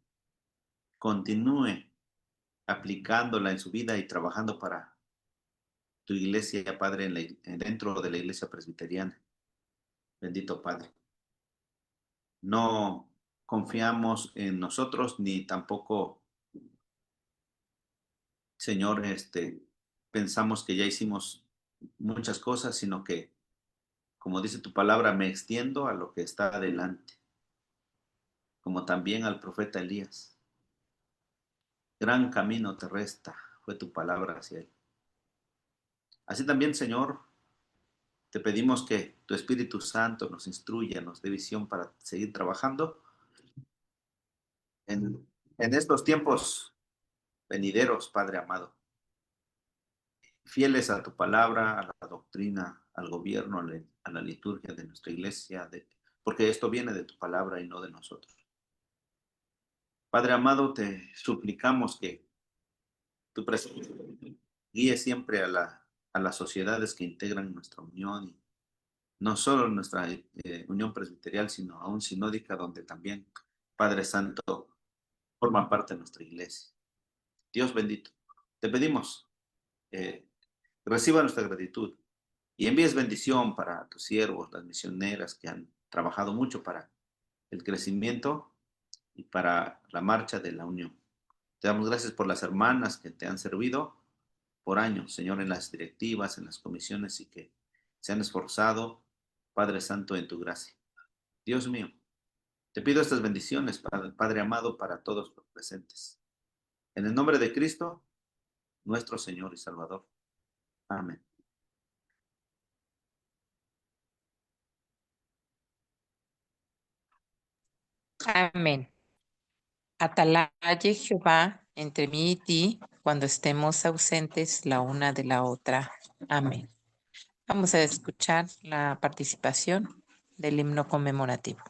continúe aplicándola en su vida y trabajando para tu iglesia, Padre, dentro de la iglesia presbiteriana. Bendito Padre. No confiamos en nosotros ni tampoco, Señor, pensamos que ya hicimos muchas cosas, sino que, como dice tu palabra, me extiendo a lo que está adelante, como también al profeta Elías. Gran camino te resta, fue tu palabra hacia él. Así también, Señor, te pedimos que tu Espíritu Santo nos instruya, nos dé visión para seguir trabajando en estos tiempos venideros, Padre amado. Fieles a tu palabra, a la doctrina, al gobierno, a la liturgia de nuestra iglesia, porque esto viene de tu palabra y no de nosotros. Padre amado, te suplicamos que tu presencia guíe siempre a las sociedades que integran nuestra unión, y no solo nuestra unión presbiterial, sino aún sinódica, donde también, Padre Santo, forma parte de nuestra iglesia. Dios bendito, te pedimos, reciba nuestra gratitud y envíes bendición para tus siervos, las misioneras que han trabajado mucho para el crecimiento y para la marcha de la unión. Te damos gracias por las hermanas que te han servido por años, Señor, en las directivas, en las comisiones, y que se han esforzado, Padre Santo, en tu gracia. Dios mío, te pido estas bendiciones, Padre amado, para todos los presentes. En el nombre de Cristo, nuestro Señor y Salvador. Amén. Amén. Atalaye Jehová entre mí y ti, cuando estemos ausentes la una de la otra. Amén. Vamos a escuchar la participación del himno conmemorativo.